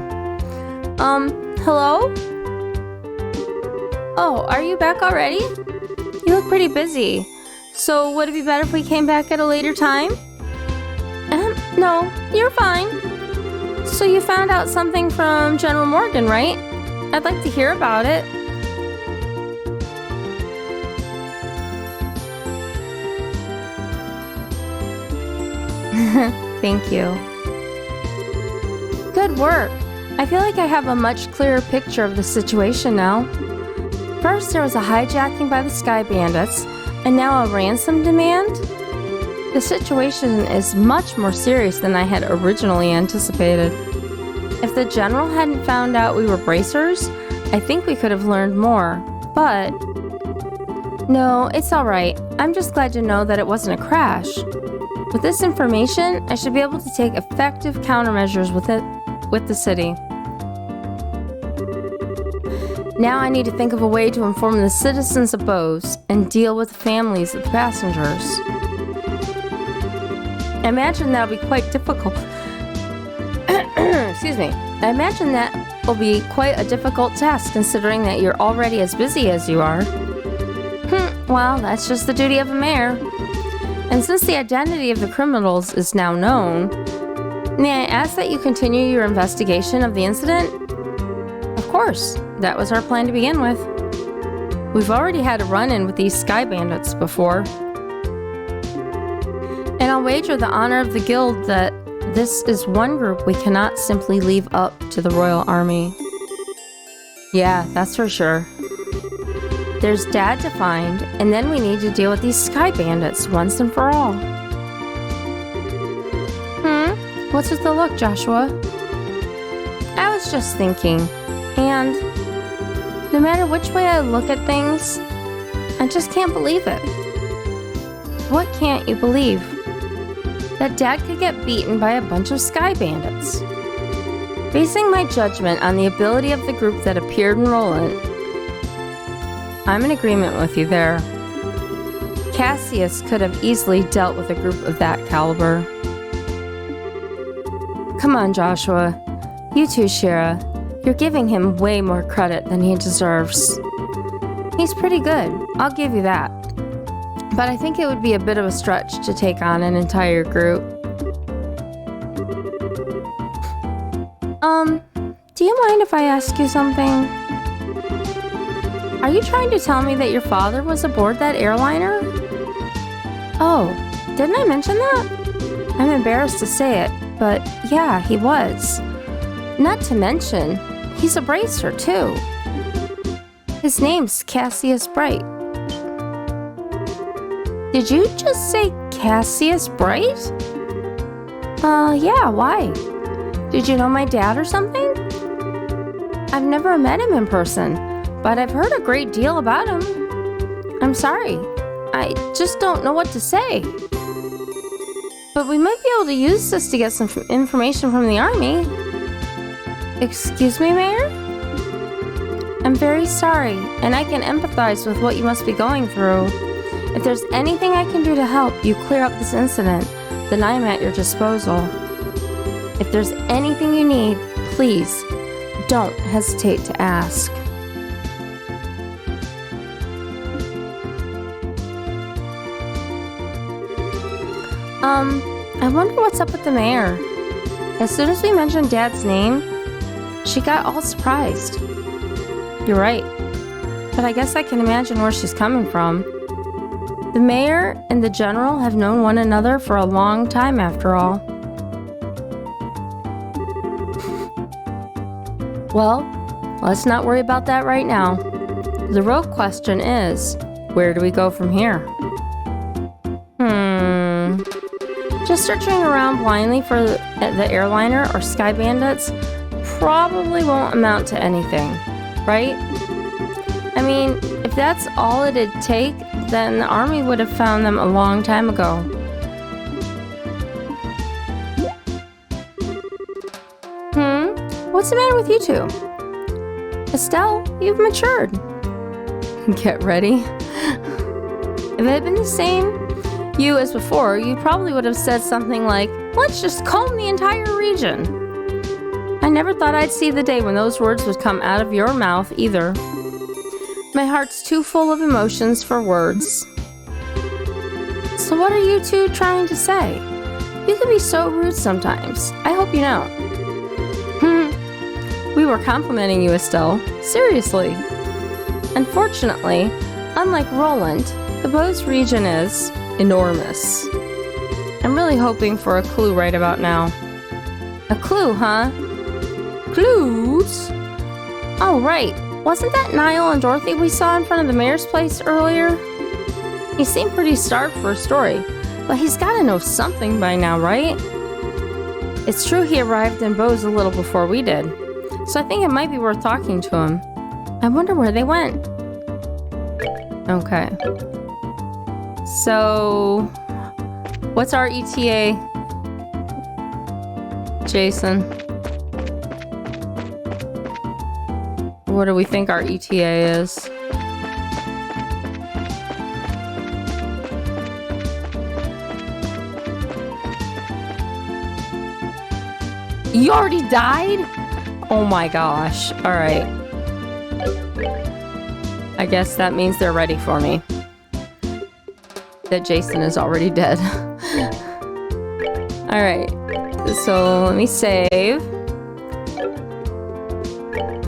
Hello? Oh, are you back already? You look pretty busy. So, would it be better if we came back at a later time? No, you're fine. So you found out something from General Morgan, right? I'd like to hear about it. Thank you. Good work. I feel like I have a much clearer picture of the situation now. First, there was a hijacking by the Sky Bandits, and now a ransom demand? The situation is much more serious than I had originally anticipated. If the general hadn't found out we were bracers, I think we could have learned more, but... No, it's alright. I'm just glad to know that it wasn't a crash. With this information, I should be able to take effective countermeasures with the city. Now I need to think of a way to inform the citizens of Bose and deal with the families of the passengers. I imagine that'll be quite difficult. Excuse me. I imagine that will be quite a difficult task considering that you're already as busy as you are. Well, that's just the duty of a mayor. And since the identity of the criminals is now known, may I ask that you continue your investigation of the incident? Of course. That was our plan to begin with. We've already had a run-in with these Sky Bandits before. And I'll wager the honor of the guild that this is one group we cannot simply leave up to the Royal Army. Yeah, that's for sure. There's Dad to find, and then we need to deal with these Sky Bandits once and for all. What's with the look, Joshua? I was just thinking, and no matter which way I look at things, I just can't believe it. What can't you believe? That Dad could get beaten by a bunch of Sky Bandits. Basing my judgment on the ability of the group that appeared in Roland, I'm in agreement with you there. Cassius could have easily dealt with a group of that caliber. Come on, Joshua. You too, Shira. You're giving him way more credit than he deserves. He's pretty good, I'll give you that. But I think it would be a bit of a stretch to take on an entire group. Do you mind if I ask you something? Are you trying to tell me that your father was aboard that airliner? Oh, didn't I mention that? I'm embarrassed to say it, but yeah, he was. Not to mention, he's a bracer too. His name's Cassius Bright. Did you just say Cassius Bright? Yeah, why? Did you know my dad or something? I've never met him in person, but I've heard a great deal about him. I'm sorry, I just don't know what to say. But we might be able to use this to get some information from the army. Excuse me, Mayor? I'm very sorry, and I can empathize with what you must be going through. If there's anything I can do to help you clear up this incident, then I am at your disposal. If there's anything you need, please don't hesitate to ask. I wonder what's up with the mayor. As soon as we mentioned Dad's name, she got all surprised. You're right, but I guess I can imagine where she's coming from. The mayor and the general have known one another for a long time after all. Well, let's not worry about that right now. The real question is, where do we go from here? Just searching around blindly for the airliner or sky bandits probably won't amount to anything, right? I mean, if that's all it'd take, then the army would have found them a long time ago. What's the matter with you two? Estelle, you've matured. Get ready. If it had been the same you as before, you probably would have said something like, let's just comb the entire region. I never thought I'd see the day when those words would come out of your mouth either. My heart's too full of emotions for words. So what are you two trying to say? You can be so rude sometimes. I hope you know. We were complimenting you, Estelle. Seriously. Unfortunately, unlike Roland, the Bose region is enormous. I'm really hoping for a clue right about now. A clue, huh? Clues? Oh, right. Wasn't that Niall and Dorothy we saw in front of the mayor's place earlier? He seemed pretty starved for a story, but he's gotta know something by now, right? It's true he arrived in Bose a little before we did, so I think it might be worth talking to him. I wonder where they went. Okay. So, what's our ETA, Jason? What do we think our ETA is? You already died? Oh my gosh. Alright. I guess that means they're ready for me. That Jason is already dead. Alright. So let me save.